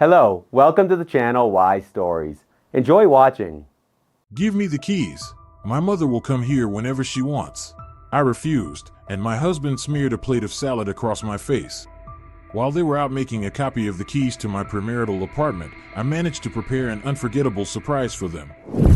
Hello, welcome to the channel Wise Stories. Enjoy watching. Give me the keys. My mother will come here whenever she wants. I refused, and my husband smeared a plate of salad across my face. While they were out making a copy of the keys to my premarital apartment, I managed to prepare an unforgettable surprise for them.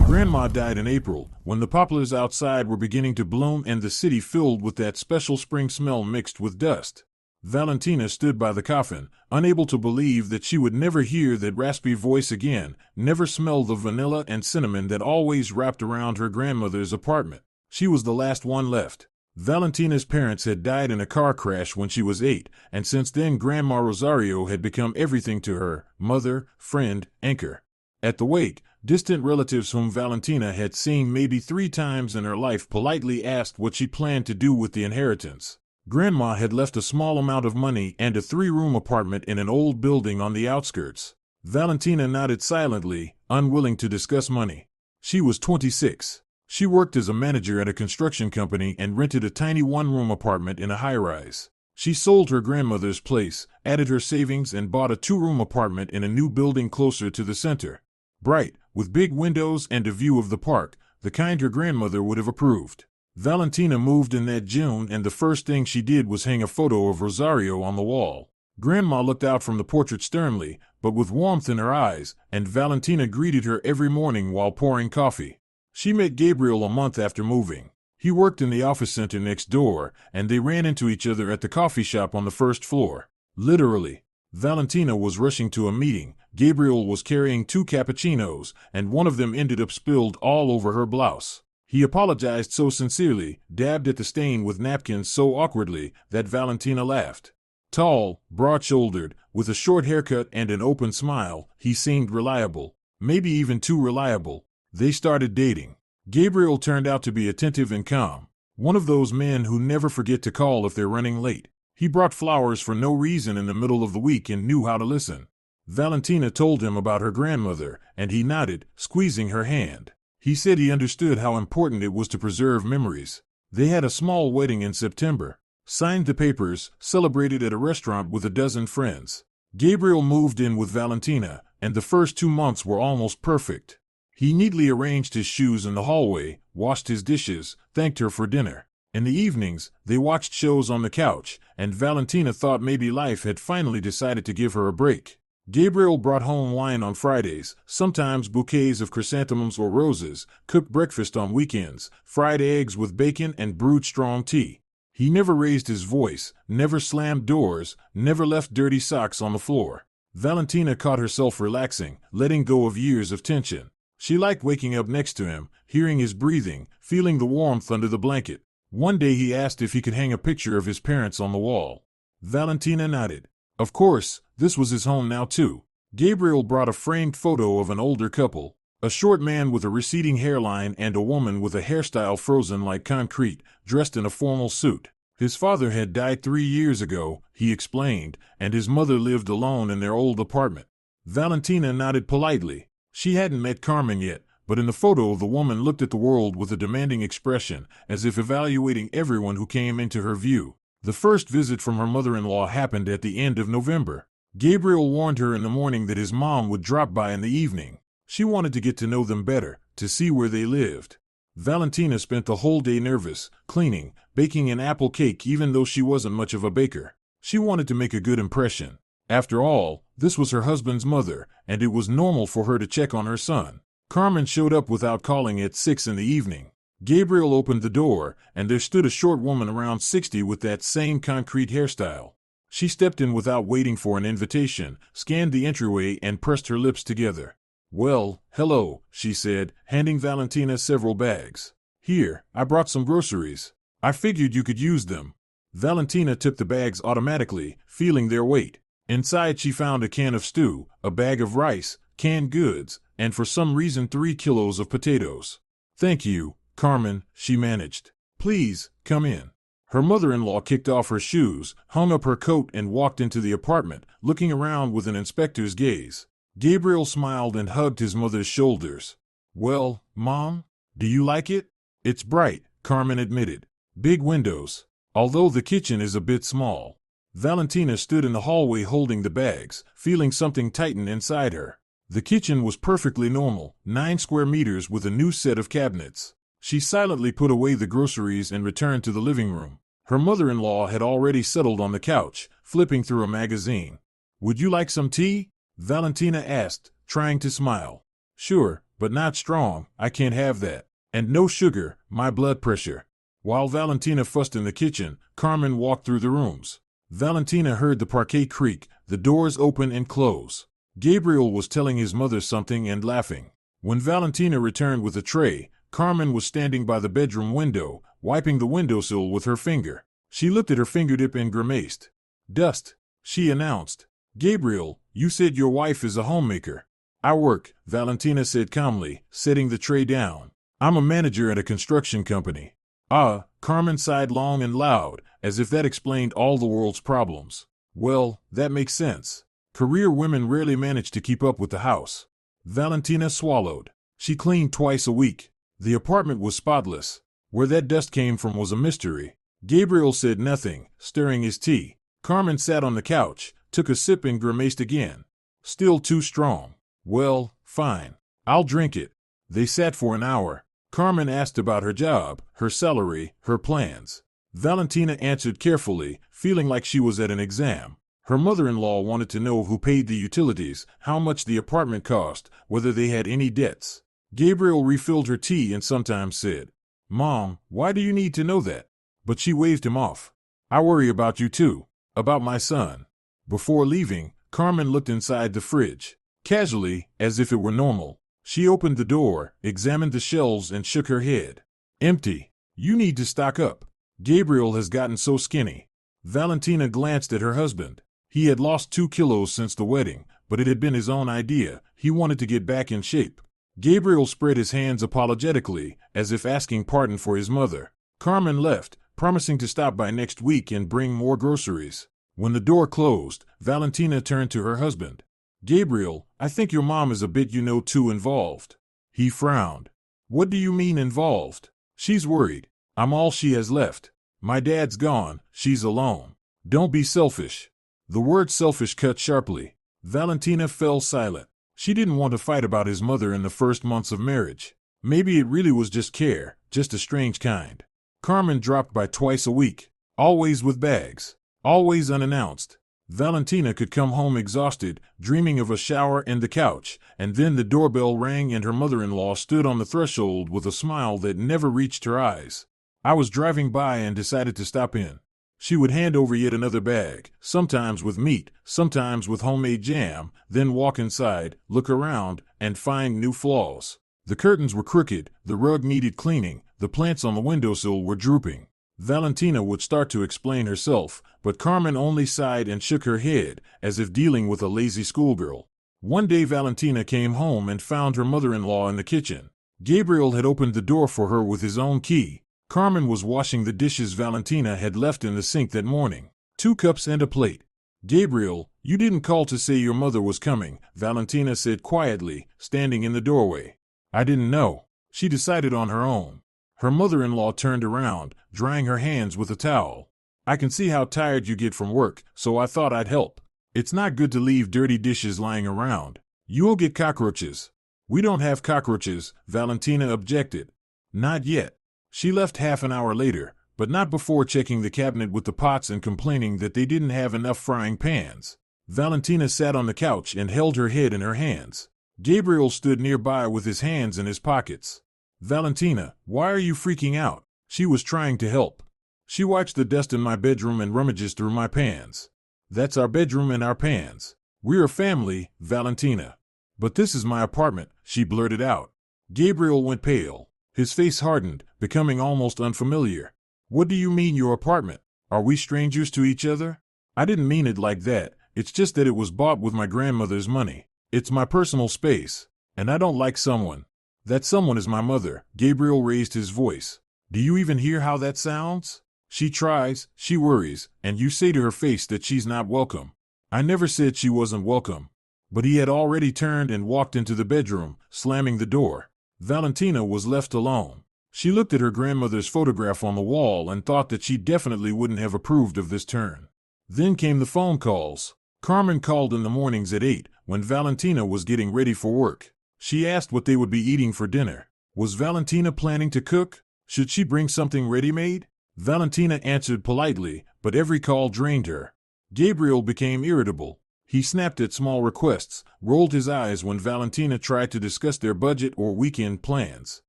Grandma died in April, when the poplars outside were beginning to bloom and the city filled with that special spring smell mixed with dust. Valentina stood by the coffin, unable to believe that she would never hear that raspy voice again, never smell the vanilla and cinnamon that always wrapped around her grandmother's apartment. She was the last one left. Valentina's parents had died in a car crash when she was 8, and since then Grandma Rosario had become everything to her: mother, friend, anchor. At the wake, distant relatives whom Valentina had seen maybe 3 times in her life politely asked what she planned to do with the inheritance. Grandma had left a small amount of money and a 3-room apartment in an old building on the outskirts. Valentina nodded silently, unwilling to discuss money. She was 26. She worked as a manager at a construction company and rented a tiny 1-room apartment in a high-rise. She sold her grandmother's place, added her savings, and bought a 2-room apartment in a new building closer to the center. Bright, with big windows and a view of the park, the kind her grandmother would have approved. Valentina moved in that June, and the first thing she did was hang a photo of Rosario on the wall. Grandma looked out from the portrait sternly, but with warmth in her eyes, and Valentina greeted her every morning while pouring coffee. She met Gabriel a month after moving. He worked in the office center next door, and they ran into each other at the coffee shop on the first floor. Literally. Valentina was rushing to a meeting, Gabriel was carrying 2 cappuccinos, and one of them ended up spilled all over her blouse. He apologized so sincerely, dabbed at the stain with napkins so awkwardly, that Valentina laughed. Tall, broad-shouldered, with a short haircut and an open smile, he seemed reliable, maybe even too reliable. They started dating. Gabriel turned out to be attentive and calm, one of those men who never forget to call if they're running late. He brought flowers for no reason in the middle of the week and knew how to listen. Valentina told him about her grandmother, and he nodded, squeezing her hand. He said he understood how important it was to preserve memories. They had a small wedding in September, signed the papers, celebrated at a restaurant with a dozen friends. Gabriel moved in with Valentina, and the first 2 months were almost perfect. He neatly arranged his shoes in the hallway, washed his dishes, thanked her for dinner. In the evenings, they watched shows on the couch, and Valentina thought maybe life had finally decided to give her a break. Gabriel brought home wine on Fridays, sometimes bouquets of chrysanthemums or roses, cooked breakfast on weekends, fried eggs with bacon, and brewed strong tea. He never raised his voice, never slammed doors, never left dirty socks on the floor. Valentina caught herself relaxing, letting go of years of tension. She liked waking up next to him, hearing his breathing, feeling the warmth under the blanket. One day he asked if he could hang a picture of his parents on the wall. Valentina nodded. Of course, this was his home now too. Gabriel brought a framed photo of an older couple, a short man with a receding hairline and a woman with a hairstyle frozen like concrete, dressed in a formal suit. His father had died 3 years ago, he explained, and his mother lived alone in their old apartment. Valentina nodded politely. She hadn't met Carmen yet, but in the photo the woman looked at the world with a demanding expression, as if evaluating everyone who came into her view. The first visit from her mother-in-law happened at the end of November. Gabriel warned her in the morning that his mom would drop by in the evening. She wanted to get to know them better, to see where they lived. Valentina spent the whole day nervous, cleaning, baking an apple cake even though she wasn't much of a baker. She wanted to make a good impression. After all, this was her husband's mother, and it was normal for her to check on her son. Carmen showed up without calling at 6 in the evening. Gabriel opened the door, and there stood a short woman around 60 with that same concrete hairstyle. She stepped in without waiting for an invitation, scanned the entryway, and pressed her lips together. "Well, hello," she said, handing Valentina several bags. "Here, I brought some groceries. I figured you could use them." Valentina took the bags automatically, feeling their weight. Inside she found a can of stew, a bag of rice, canned goods, and for some reason 3 kilos of potatoes. "Thank you, Carmen," she managed. "Please, come in." Her mother-in-law kicked off her shoes, hung up her coat, and walked into the apartment, looking around with an inspector's gaze. Gabriel smiled and hugged his mother's shoulders. "Well, Mom, do you like it?" "It's bright," Carmen admitted. "Big windows. Although the kitchen is a bit small." Valentina stood in the hallway holding the bags, feeling something tighten inside her. The kitchen was perfectly normal, 9 square meters with a new set of cabinets. She silently put away the groceries and returned to the living room. Her mother-in-law had already settled on the couch, flipping through a magazine. "Would you like some tea?" Valentina asked, trying to smile. "Sure, but not strong, I can't have that. And no sugar, my blood pressure." While Valentina fussed in the kitchen, Carmen walked through the rooms. Valentina heard the parquet creak, the doors open and close. Gabriel was telling his mother something and laughing. When Valentina returned with a tray, Carmen was standing by the bedroom window, wiping the windowsill with her finger. She looked at her fingertip and grimaced. "Dust," she announced. "Gabriel, you said your wife is a homemaker." "I work," Valentina said calmly, setting the tray down. "I'm a manager at a construction company." "Ah," Carmen sighed long and loud, as if that explained all the world's problems. "Well, that makes sense. Career women rarely manage to keep up with the house." Valentina swallowed. She cleaned twice a week. The apartment was spotless. Where that dust came from was a mystery. Gabriel said nothing, stirring his tea. Carmen sat on the couch, took a sip and grimaced again. "Still too strong." "Well, fine. I'll drink it." They sat for an hour. Carmen asked about her job, her salary, her plans. Valentina answered carefully, feeling like she was at an exam. Her mother-in-law wanted to know who paid the utilities, how much the apartment cost, whether they had any debts. Gabriel refilled her tea and sometimes said, "Mom, why do you need to know that?" But she waved him off. "I worry about you too. About my son." Before leaving, Carmen looked inside the fridge. Casually, as if it were normal, she opened the door, examined the shelves and shook her head. "Empty. You need to stock up. Gabriel has gotten so skinny." Valentina glanced at her husband. He had lost 2 kilos since the wedding, but it had been his own idea. He wanted to get back in shape. Gabriel spread his hands apologetically, as if asking pardon for his mother. Carmen left, promising to stop by next week and bring more groceries. When the door closed, Valentina turned to her husband. "Gabriel, I think your mom is a bit, too involved." He frowned. "What do you mean involved?" "She's worried. I'm all she has left. My dad's gone, she's alone. Don't be selfish." The word selfish cut sharply. Valentina fell silent. She didn't want to fight about his mother in the first months of marriage. Maybe it really was just care, just a strange kind. Carmen dropped by twice a week, always with bags, always unannounced. Valentina could come home exhausted, dreaming of a shower and the couch, and then the doorbell rang and her mother-in-law stood on the threshold with a smile that never reached her eyes. "I was driving by and decided to stop in." She would hand over yet another bag, sometimes with meat, sometimes with homemade jam, then walk inside, look around, and find new flaws. The curtains were crooked, the rug needed cleaning, the plants on the windowsill were drooping. Valentina would start to explain herself, but Carmen only sighed and shook her head, as if dealing with a lazy schoolgirl. One day Valentina came home and found her mother-in-law in the kitchen. Gabriel had opened the door for her with his own key. Carmen was washing the dishes Valentina had left in the sink that morning. 2 cups and a plate. "Gabriel, you didn't call to say your mother was coming," Valentina said quietly, standing in the doorway. "I didn't know. She decided on her own." Her mother-in-law turned around, drying her hands with a towel. "I can see how tired you get from work, so I thought I'd help. It's not good to leave dirty dishes lying around. You'll get cockroaches." "We don't have cockroaches," Valentina objected. "Not yet." She left half an hour later, but not before checking the cabinet with the pots and complaining that they didn't have enough frying pans. Valentina sat on the couch and held her head in her hands. Gabriel stood nearby with his hands in his pockets. "Valentina, why are you freaking out?" She was trying to help. "She wipes the dust in my bedroom and rummages through my pans." "That's our bedroom and our pans. We're a family, Valentina." "But this is my apartment," she blurted out. Gabriel went pale. His face hardened, becoming almost unfamiliar. "What do you mean your apartment? Are we strangers to each other?" "I didn't mean it like that. It's just that it was bought with my grandmother's money. It's my personal space, and I don't like someone." "That someone is my mother." Gabriel raised his voice. "Do you even hear how that sounds? She tries, she worries, and you say to her face that she's not welcome." "I never said she wasn't welcome." But he had already turned and walked into the bedroom, slamming the door. Valentina was left alone. She looked at her grandmother's photograph on the wall and thought that she definitely wouldn't have approved of this turn. Then came the phone calls. Carmen called in the mornings at 8 when Valentina was getting ready for work. She asked what they would be eating for dinner. Was Valentina planning to cook? Should she bring something ready-made? Valentina answered politely, but every call drained her. Gabriel became irritable. He snapped at small requests, rolled his eyes when Valentina tried to discuss their budget or weekend plans.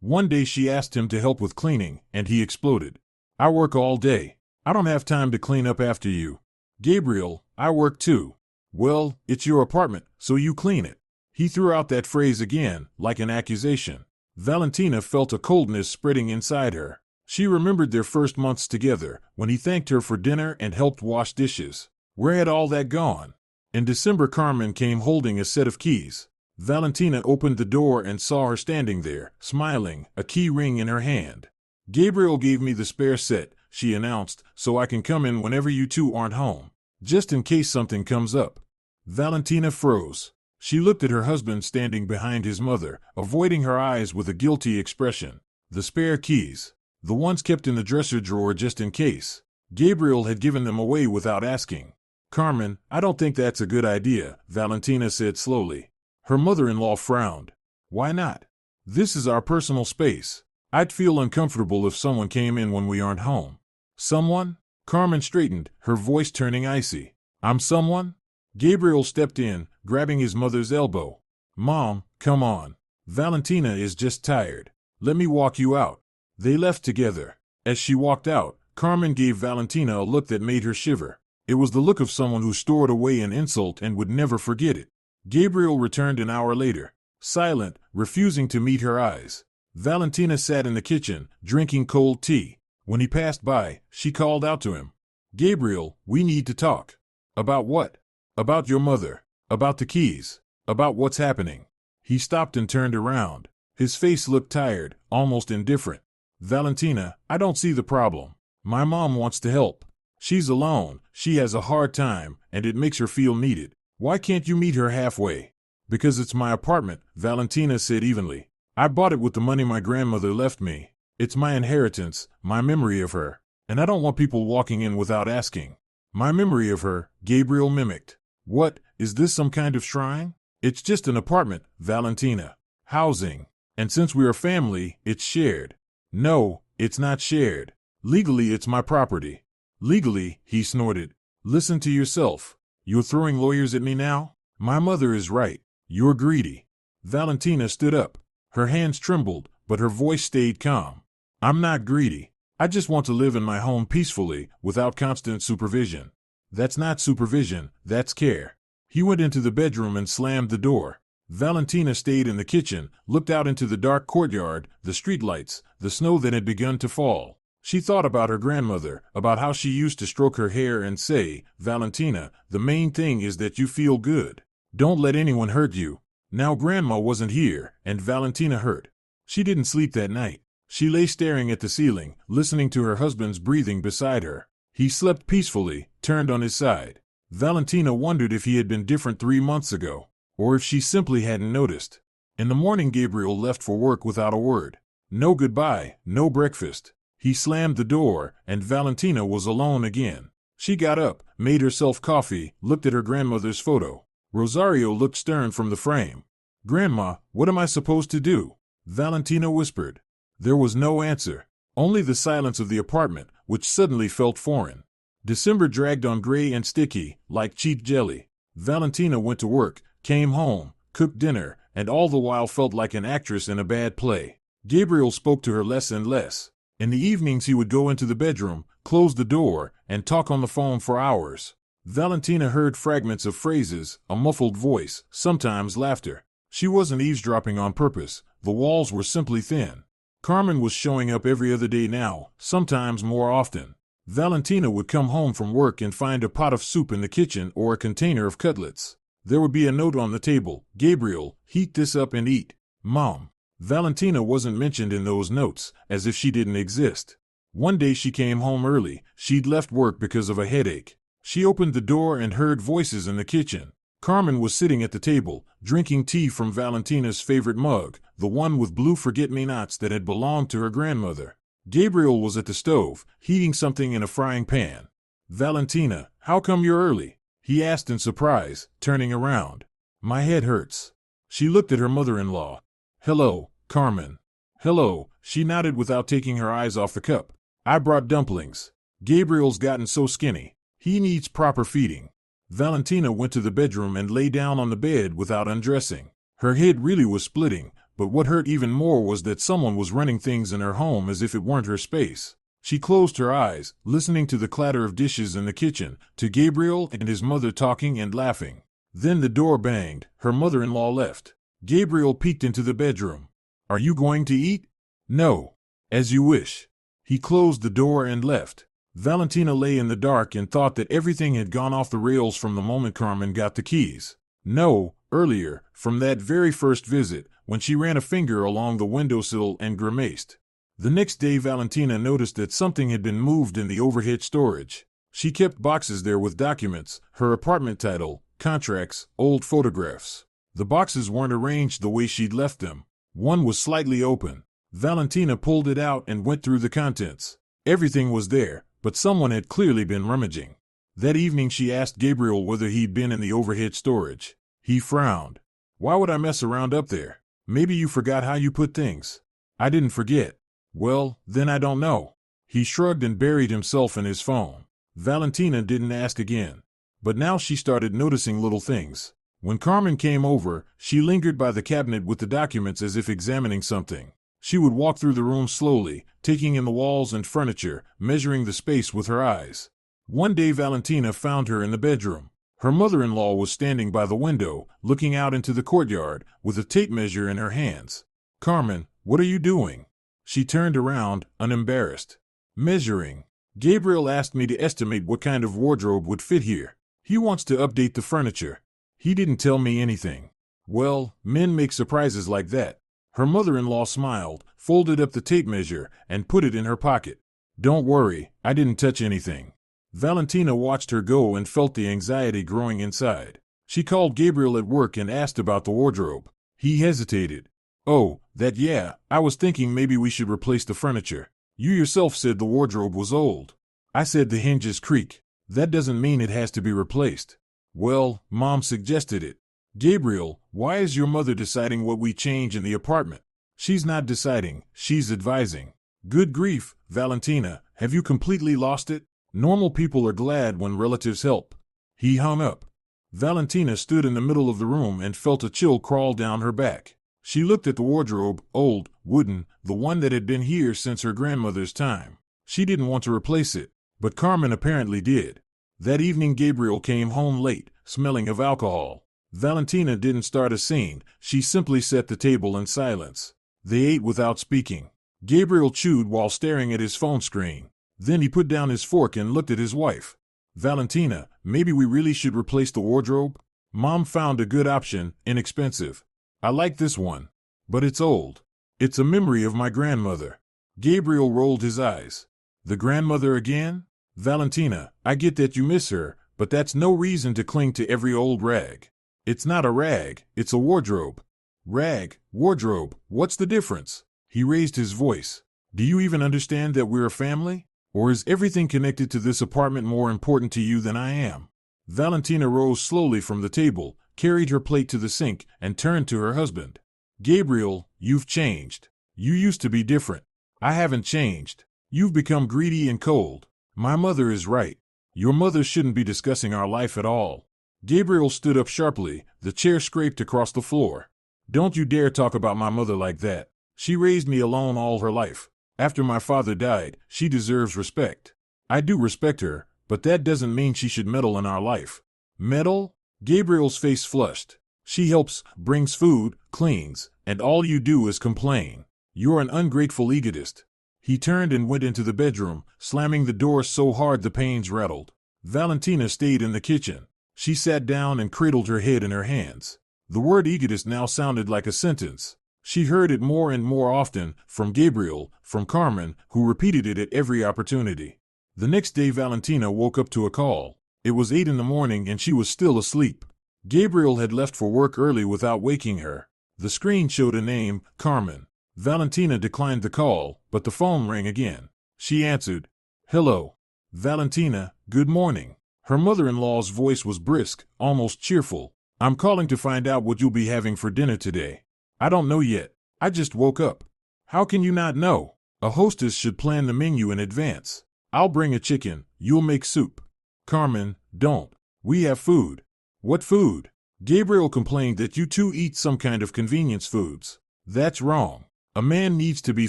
One day she asked him to help with cleaning, and he exploded. "I work all day. I don't have time to clean up after you." "Gabriel, I work too." "Well, it's your apartment, so you clean it." He threw out that phrase again, like an accusation. Valentina felt a coldness spreading inside her. She remembered their first months together, when he thanked her for dinner and helped wash dishes. Where had all that gone? In December, Carmen came holding a set of keys. Valentina opened the door and saw her standing there, smiling, a key ring in her hand. "Gabriel gave me the spare set," she announced, "so I can come in whenever you two aren't home. Just in case something comes up." Valentina froze. She looked at her husband standing behind his mother, avoiding her eyes with a guilty expression. The spare keys. The ones kept in the dresser drawer just in case. Gabriel had given them away without asking. "Carmen, I don't think that's a good idea," Valentina said slowly. Her mother-in-law frowned. "Why not? This is our personal space. I'd feel uncomfortable if someone came in when we aren't home." "Someone?" Carmen straightened, her voice turning icy. "I'm someone?" Gabriel stepped in, grabbing his mother's elbow. "Mom, come on. Valentina is just tired. Let me walk you out." They left together. As she walked out, Carmen gave Valentina a look that made her shiver. It was the look of someone who stored away an insult and would never forget it. Gabriel returned an hour later, silent, refusing to meet her eyes. Valentina sat in the kitchen, drinking cold tea. When he passed by, she called out to him. "Gabriel, we need to talk." "About what?" "About your mother. About the keys. About what's happening." He stopped and turned around. His face looked tired, almost indifferent. "Valentina, I don't see the problem. My mom wants to help. She's alone, she has a hard time, and it makes her feel needed. Why can't you meet her halfway?" "Because it's my apartment," Valentina said evenly. "I bought it with the money my grandmother left me. It's my inheritance, my memory of her. And I don't want people walking in without asking." "My memory of her," Gabriel mimicked. "What, is this some kind of shrine?" "It's just an apartment, Valentina. Housing. And since we are family, it's shared." "No, it's not shared. Legally, it's my property." "Legally," he snorted. "Listen to yourself. You're throwing lawyers at me now? My mother is right. You're greedy." Valentina stood up. Her hands trembled, but her voice stayed calm. "I'm not greedy. I just want to live in my home peacefully, without constant supervision." "That's not supervision, that's care." He went into the bedroom and slammed the door. Valentina stayed in the kitchen, looked out into the dark courtyard, the streetlights, the snow that had begun to fall. She thought about her grandmother, about how she used to stroke her hair and say, "Valentina, the main thing is that you feel good. Don't let anyone hurt you." Now Grandma wasn't here, and Valentina hurt. She didn't sleep that night. She lay staring at the ceiling, listening to her husband's breathing beside her. He slept peacefully, turned on his side. Valentina wondered if he had been different 3 months ago, or if she simply hadn't noticed. In the morning, Gabriel left for work without a word. No goodbye, no breakfast. He slammed the door, and Valentina was alone again. She got up, made herself coffee, looked at her grandmother's photo. Rosario looked stern from the frame. "Grandma, what am I supposed to do?" Valentina whispered. There was no answer, only the silence of the apartment, which suddenly felt foreign. December dragged on gray and sticky, like cheap jelly. Valentina went to work, came home, cooked dinner, and all the while felt like an actress in a bad play. Gabriel spoke to her less and less. In the evenings he would go into the bedroom, close the door, and talk on the phone for hours. Valentina heard fragments of phrases, a muffled voice, sometimes laughter. She wasn't eavesdropping on purpose, the walls were simply thin. Carmen was showing up every other day now, sometimes more often. Valentina would come home from work and find a pot of soup in the kitchen or a container of cutlets. There would be a note on the table, "Gabriel, heat this up and eat." Mom. Valentina wasn't mentioned in those notes, as if she didn't exist. One day she came home early. She'd left work because of a headache. She opened the door and heard voices in the kitchen. Carmen was sitting at the table, drinking tea from Valentina's favorite mug, the one with blue forget-me-nots that had belonged to her grandmother. Gabriel was at the stove, heating something in a frying pan. "Valentina, How come you're early? He asked in surprise, turning around. My head hurts. She looked at her mother-in-law. Hello, Carmen. Hello, she nodded without taking her eyes off the cup. I brought dumplings. Gabriel's gotten so skinny. He needs proper feeding. Valentina went to the bedroom and lay down on the bed without undressing. Her head really was splitting, but what hurt even more was that someone was running things in her home as if it weren't her space. She closed her eyes, listening to the clatter of dishes in the kitchen, to Gabriel and his mother talking and laughing. Then the door banged. Her mother-in-law left. Gabriel peeked into the bedroom. Are you going to eat? No. As you wish. He closed the door and left. Valentina lay in the dark and thought that everything had gone off the rails from the moment Carmen got the keys. No, earlier, from that very first visit, when she ran a finger along the windowsill and grimaced. The next day Valentina noticed that something had been moved in the overhead storage. She kept boxes there with documents, her apartment title, contracts, old photographs. The boxes weren't arranged the way she'd left them. One was slightly open. Valentina pulled it out and went through the contents. Everything was there, but someone had clearly been rummaging. That evening she asked Gabriel whether he'd been in the overhead storage. He frowned. Why would I mess around up there? Maybe you forgot how you put things. I didn't forget. Well, then I don't know. He shrugged and buried himself in his phone. Valentina didn't ask again. But now she started noticing little things. When Carmen came over, she lingered by the cabinet with the documents as if examining something. She would walk through the room slowly, taking in the walls and furniture, measuring the space with her eyes. One day Valentina found her in the bedroom. Her mother-in-law was standing by the window, looking out into the courtyard, with a tape measure in her hands. Carmen, what are you doing? She turned around, unembarrassed. Measuring. Gabriel asked me to estimate what kind of wardrobe would fit here. He wants to update the furniture. He didn't tell me anything. Well, men make surprises like that. Her mother-in-law smiled, folded up the tape measure, and put it in her pocket. Don't worry, I didn't touch anything. Valentina watched her go and felt the anxiety growing inside. She called Gabriel at work and asked about the wardrobe. He hesitated. Oh, yeah, I was thinking maybe we should replace the furniture. You yourself said the wardrobe was old. I said the hinges creak. That doesn't mean it has to be replaced. Well, Mom suggested it. Gabriel, why is your mother deciding what we change in the apartment? She's not deciding, she's advising. Good grief, Valentina, have you completely lost it? Normal people are glad when relatives help. He hung up. Valentina stood in the middle of the room and felt a chill crawl down her back. She looked at the wardrobe, old, wooden, the one that had been here since her grandmother's time. She didn't want to replace it, but Carmen apparently did. That evening Gabriel came home late, smelling of alcohol. Valentina didn't start a scene, she simply set the table in silence. They ate without speaking. Gabriel chewed while staring at his phone screen. Then he put down his fork and looked at his wife. Valentina, maybe we really should replace the wardrobe? Mom found a good option, inexpensive. I like this one. But it's old. It's a memory of my grandmother. Gabriel rolled his eyes. The grandmother again? Valentina, I get that you miss her, but that's no reason to cling to every old rag. It's not a rag, it's a wardrobe. Rag, wardrobe, what's the difference? He raised his voice. Do you even understand that we're a family? Or is everything connected to this apartment more important to you than I am? Valentina rose slowly from the table, carried her plate to the sink, and turned to her husband. Gabriel, you've changed. You used to be different. I haven't changed. You've become greedy and cold. My mother is right. Your mother shouldn't be discussing our life at all. Gabriel stood up sharply, the chair scraped across the floor. Don't you dare talk about my mother like that. She raised me alone all her life. After my father died, she deserves respect. I do respect her, but that doesn't mean she should meddle in our life. Meddle? Gabriel's face flushed. She helps, brings food, cleans, and all you do is complain. You're an ungrateful egotist. He turned and went into the bedroom, slamming the door so hard the panes rattled. Valentina stayed in the kitchen. She sat down and cradled her head in her hands. The word egotist now sounded like a sentence. She heard it more and more often, from Gabriel, from Carmen, who repeated it at every opportunity. The next day Valentina woke up to a call. It was 8 a.m. and she was still asleep. Gabriel had left for work early without waking her. The screen showed a name, Carmen. Valentina declined the call, but the phone rang again. She answered. Hello. Valentina, good morning. Her mother-in-law's voice was brisk, almost cheerful. I'm calling to find out what you'll be having for dinner today. I don't know yet. I just woke up. How can you not know? A hostess should plan the menu in advance. I'll bring a chicken. You'll make soup. Carmen, don't. We have food. What food? Gabriel complained that you two eat some kind of convenience foods. That's wrong. A man needs to be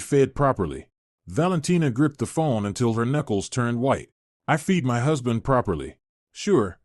fed properly. Valentina gripped the phone until her knuckles turned white. I feed my husband properly. Sure.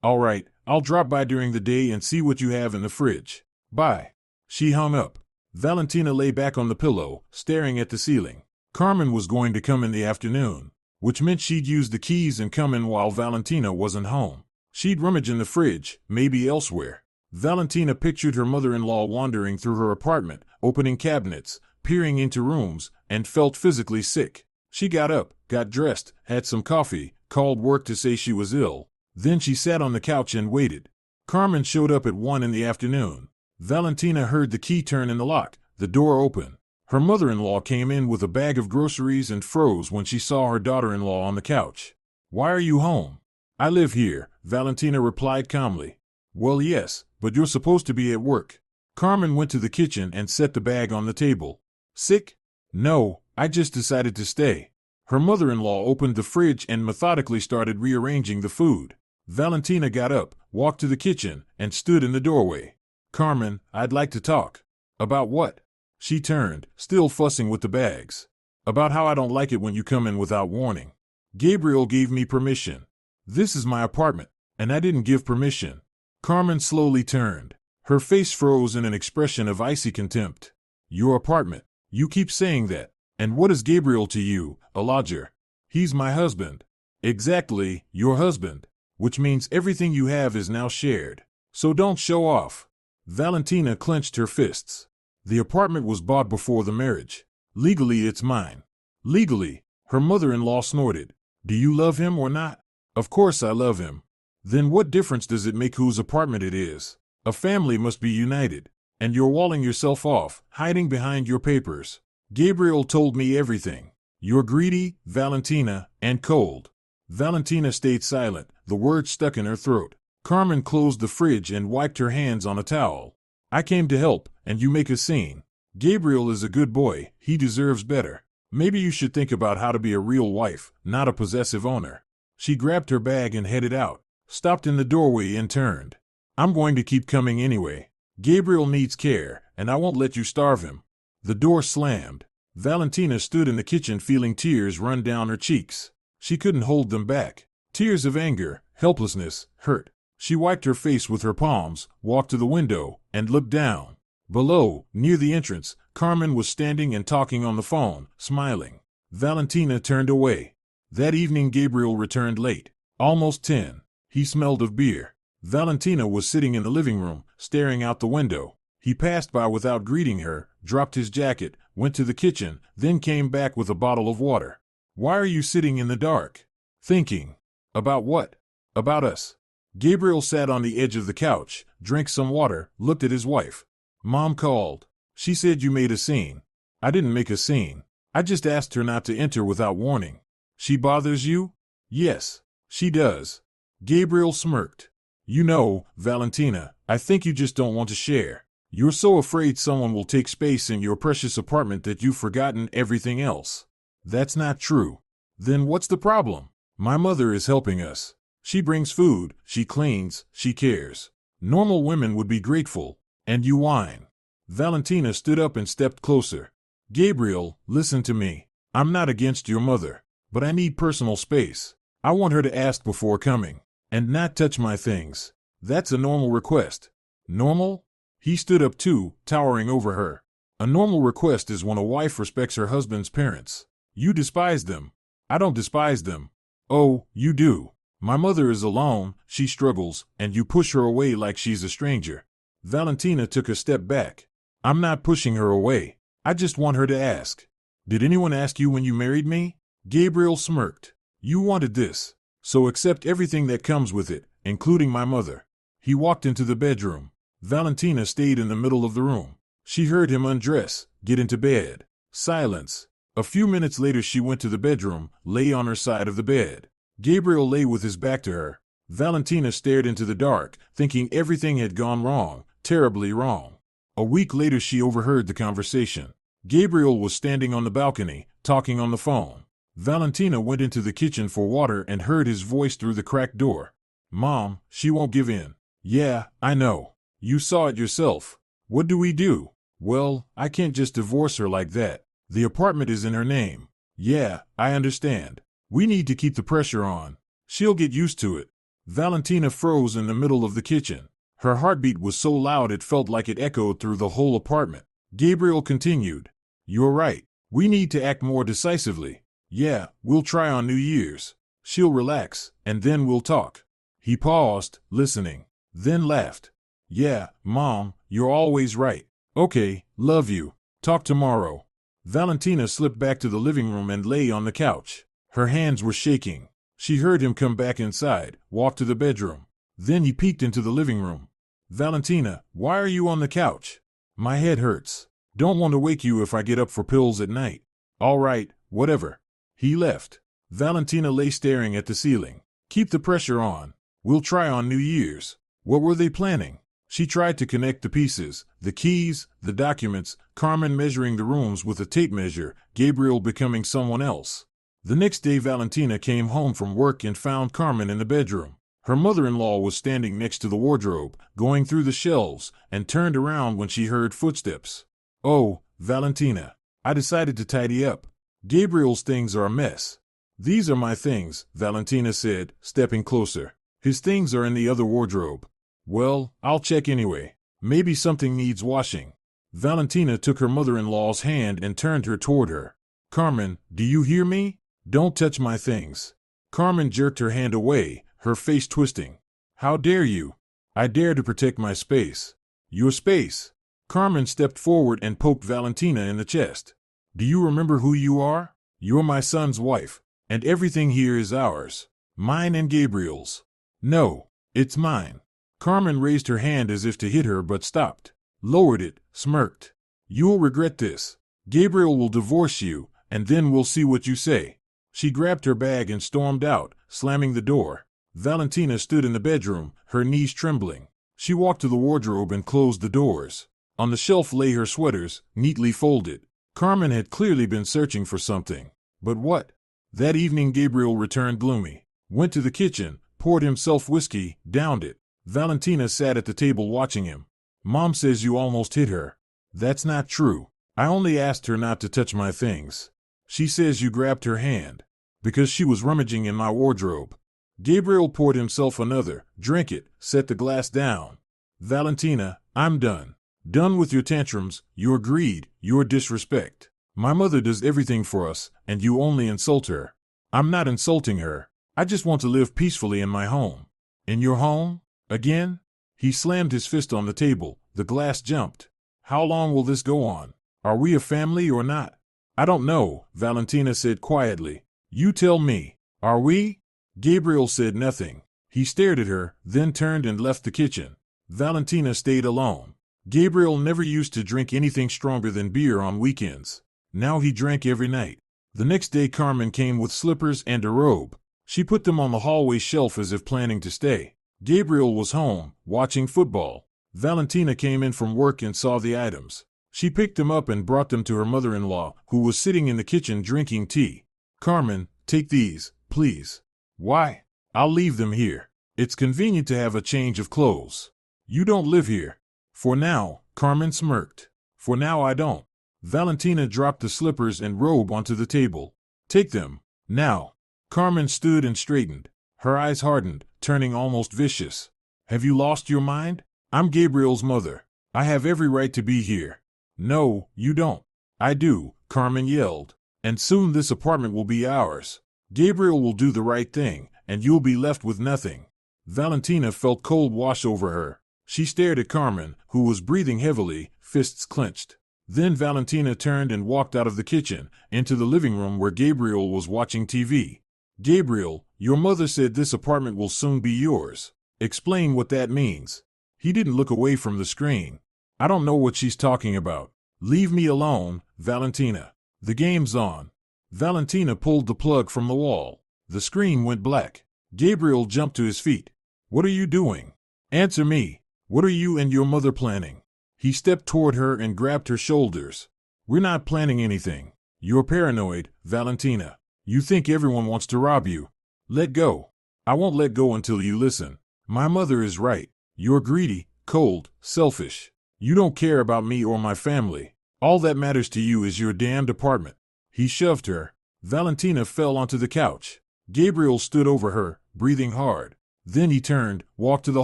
All right, I'll drop by during the day and see what you have in the fridge. Bye. She hung up. Valentina lay back on the pillow, staring at the ceiling. Carmen was going to come in the afternoon, which meant she'd use the keys and come in while Valentina wasn't home. She'd rummage in the fridge, maybe elsewhere. Valentina pictured her mother-in-law wandering through her apartment, opening cabinets, peering into rooms, and felt physically sick. She got up, got dressed, had some coffee, called work to say she was ill. Then she sat on the couch and waited. Carmen showed up at 1 in the afternoon. Valentina heard the key turn in the lock, the door open. Her mother-in-law came in with a bag of groceries and froze when she saw her daughter-in-law on the couch. Why are you home? I live here, Valentina replied calmly. Well, yes, but you're supposed to be at work. Carmen went to the kitchen and set the bag on the table. Sick? No, I just decided to stay. Her mother-in-law opened the fridge and methodically started rearranging the food. Valentina got up, walked to the kitchen, and stood in the doorway. Carmen, I'd like to talk. About what? She turned, still fussing with the bags. About how I don't like it when you come in without warning. Gabriel gave me permission. This is my apartment, and I didn't give permission. Carmen slowly turned. Her face froze in an expression of icy contempt. Your apartment. You keep saying that. And what is Gabriel to you, a lodger? He's my husband. Exactly, your husband. Which means everything you have is now shared. So don't show off. Valentina clenched her fists. The apartment was bought before the marriage. Legally, it's mine. Legally, her mother-in-law snorted. Do you love him or not? Of course I love him. Then what difference does it make whose apartment it is? A family must be united. And you're walling yourself off, hiding behind your papers. Gabriel told me everything. You're greedy, Valentina, and cold. Valentina stayed silent, the words stuck in her throat. Carmen closed the fridge and wiped her hands on a towel. I came to help, and you make a scene. Gabriel is a good boy, he deserves better. Maybe you should think about how to be a real wife, not a possessive owner. She grabbed her bag and headed out, stopped in the doorway and turned. I'm going to keep coming anyway. Gabriel needs care, and I won't let you starve him. The door slammed. Valentina stood in the kitchen feeling tears run down her cheeks. She couldn't hold them back. Tears of anger, helplessness, hurt. She wiped her face with her palms, walked to the window, and looked down. Below, near the entrance, Carmen was standing and talking on the phone, smiling. Valentina turned away. That evening Gabriel returned late. Almost 10. He smelled of beer. Valentina was sitting in the living room, staring out the window. He passed by without greeting her, dropped his jacket, went to the kitchen, then came back with a bottle of water. Why are you sitting in the dark? Thinking. About what? About us. Gabriel sat on the edge of the couch, drank some water, looked at his wife. Mom called. She said you made a scene. I didn't make a scene. I just asked her not to enter without warning. She bothers you? Yes, she does. Gabriel smirked. You know, Valentina, I think you just don't want to share. You're so afraid someone will take space in your precious apartment that you've forgotten everything else. That's not true. Then what's the problem? My mother is helping us. She brings food, she cleans, she cares. Normal women would be grateful. And you whine. Valentina stood up and stepped closer. Gabriel, listen to me. I'm not against your mother, but I need personal space. I want her to ask before coming. And not touch my things. That's a normal request. Normal? He stood up too, towering over her. A normal request is when a wife respects her husband's parents. You despise them. I don't despise them. Oh, you do. My mother is alone, she struggles, and you push her away like she's a stranger. Valentina took a step back. I'm not pushing her away. I just want her to ask. Did anyone ask you when you married me? Gabriel smirked. You wanted this. So accept everything that comes with it, including my mother. He walked into the bedroom. Valentina stayed in the middle of the room. She heard him undress, get into bed. Silence. A few minutes later she went to the bedroom, lay on her side of the bed. Gabriel lay with his back to her. Valentina stared into the dark, thinking everything had gone wrong, terribly wrong. A week later she overheard the conversation. Gabriel was standing on the balcony, talking on the phone. Valentina went into the kitchen for water and heard his voice through the cracked door. Mom, she won't give in. Yeah, I know. You saw it yourself. What do we do? Well, I can't just divorce her like that. The apartment is in her name. Yeah, I understand. We need to keep the pressure on. She'll get used to it. Valentina froze in the middle of the kitchen. Her heartbeat was so loud it felt like it echoed through the whole apartment. Gabriel continued. You're right. We need to act more decisively. Yeah, we'll try on New Year's. She'll relax, and then we'll talk. He paused, listening, then laughed. Yeah, Mom, you're always right. Okay, love you. Talk tomorrow. Valentina slipped back to the living room and lay on the couch. Her hands were shaking. She heard him come back inside, walk to the bedroom. Then he peeked into the living room. Valentina, why are you on the couch? My head hurts. Don't want to wake you if I get up for pills at night. All right, whatever. He left. Valentina lay staring at the ceiling. Keep the pressure on. We'll try on New Year's. What were they planning? She tried to connect the pieces, the keys, the documents, Carmen measuring the rooms with a tape measure, Gabriel becoming someone else. The next day Valentina came home from work and found Carmen in the bedroom. Her mother-in-law was standing next to the wardrobe, going through the shelves, and turned around when she heard footsteps. Oh, Valentina. I decided to tidy up. Gabriel's things are a mess. These are my things, Valentina said, stepping closer. His things are in the other wardrobe. Well, I'll check anyway. Maybe something needs washing. Valentina took her mother-in-law's hand and turned her toward her. Carmen, do you hear me? Don't touch my things. Carmen jerked her hand away, her face twisting. How dare you? I dare to protect my space. Your space. Carmen stepped forward and poked Valentina in the chest. Do you remember who you are? You're my son's wife, and everything here is ours. Mine and Gabriel's. No, it's mine. Carmen raised her hand as if to hit her but stopped, lowered it, smirked. You'll regret this. Gabriel will divorce you, and then we'll see what you say. She grabbed her bag and stormed out, slamming the door. Valentina stood in the bedroom, her knees trembling. She walked to the wardrobe and closed the doors. On the shelf lay her sweaters, neatly folded. Carmen had clearly been searching for something. But what? That evening Gabriel returned gloomy, went to the kitchen, poured himself whiskey, downed it. Valentina sat at the table watching him. Mom says you almost hit her. That's not true. I only asked her not to touch my things. She says you grabbed her hand because she was rummaging in my wardrobe. Gabriel poured himself another, drank it, set the glass down. Valentina, I'm done. Done with your tantrums, your greed, your disrespect. My mother does everything for us, and you only insult her. I'm not insulting her. I just want to live peacefully in my home. In your home? Again? He slammed his fist on the table. The glass jumped. How long will this go on? Are we a family or not? I don't know, Valentina said quietly. You tell me. Are we? Gabriel said nothing. He stared at her, then turned and left the kitchen. Valentina stayed alone. Gabriel never used to drink anything stronger than beer on weekends. Now he drank every night. The next day Carmen came with slippers and a robe. She put them on the hallway shelf as if planning to stay. Gabriel was home, watching football. Valentina came in from work and saw the items. She picked them up and brought them to her mother-in-law, who was sitting in the kitchen drinking tea. Carmen, take these, please. Why? I'll leave them here. It's convenient to have a change of clothes. You don't live here. For now, Carmen smirked. For now I don't. Valentina dropped the slippers and robe onto the table. Take them, now. Carmen stood and straightened. Her eyes hardened, turning almost vicious. Have you lost your mind? I'm Gabriel's mother. I have every right to be here. No, you don't. I do, Carmen yelled. And soon this apartment will be ours. Gabriel will do the right thing, and you'll be left with nothing. Valentina felt cold wash over her. She stared at Carmen, who was breathing heavily, fists clenched. Then Valentina turned and walked out of the kitchen, into the living room where Gabriel was watching TV. Gabriel, your mother said this apartment will soon be yours. Explain what that means. He didn't look away from the screen. I don't know what she's talking about. Leave me alone, Valentina. The game's on. Valentina pulled the plug from the wall. The screen went black. Gabriel jumped to his feet. What are you doing? Answer me. What are you and your mother planning? He stepped toward her and grabbed her shoulders. We're not planning anything. You're paranoid, Valentina. You think everyone wants to rob you. Let go. I won't let go until you listen. My mother is right. You're greedy, cold, selfish. You don't care about me or my family. All that matters to you is your damned apartment. He shoved her. Valentina fell onto the couch. Gabriel stood over her, breathing hard. Then he turned, walked to the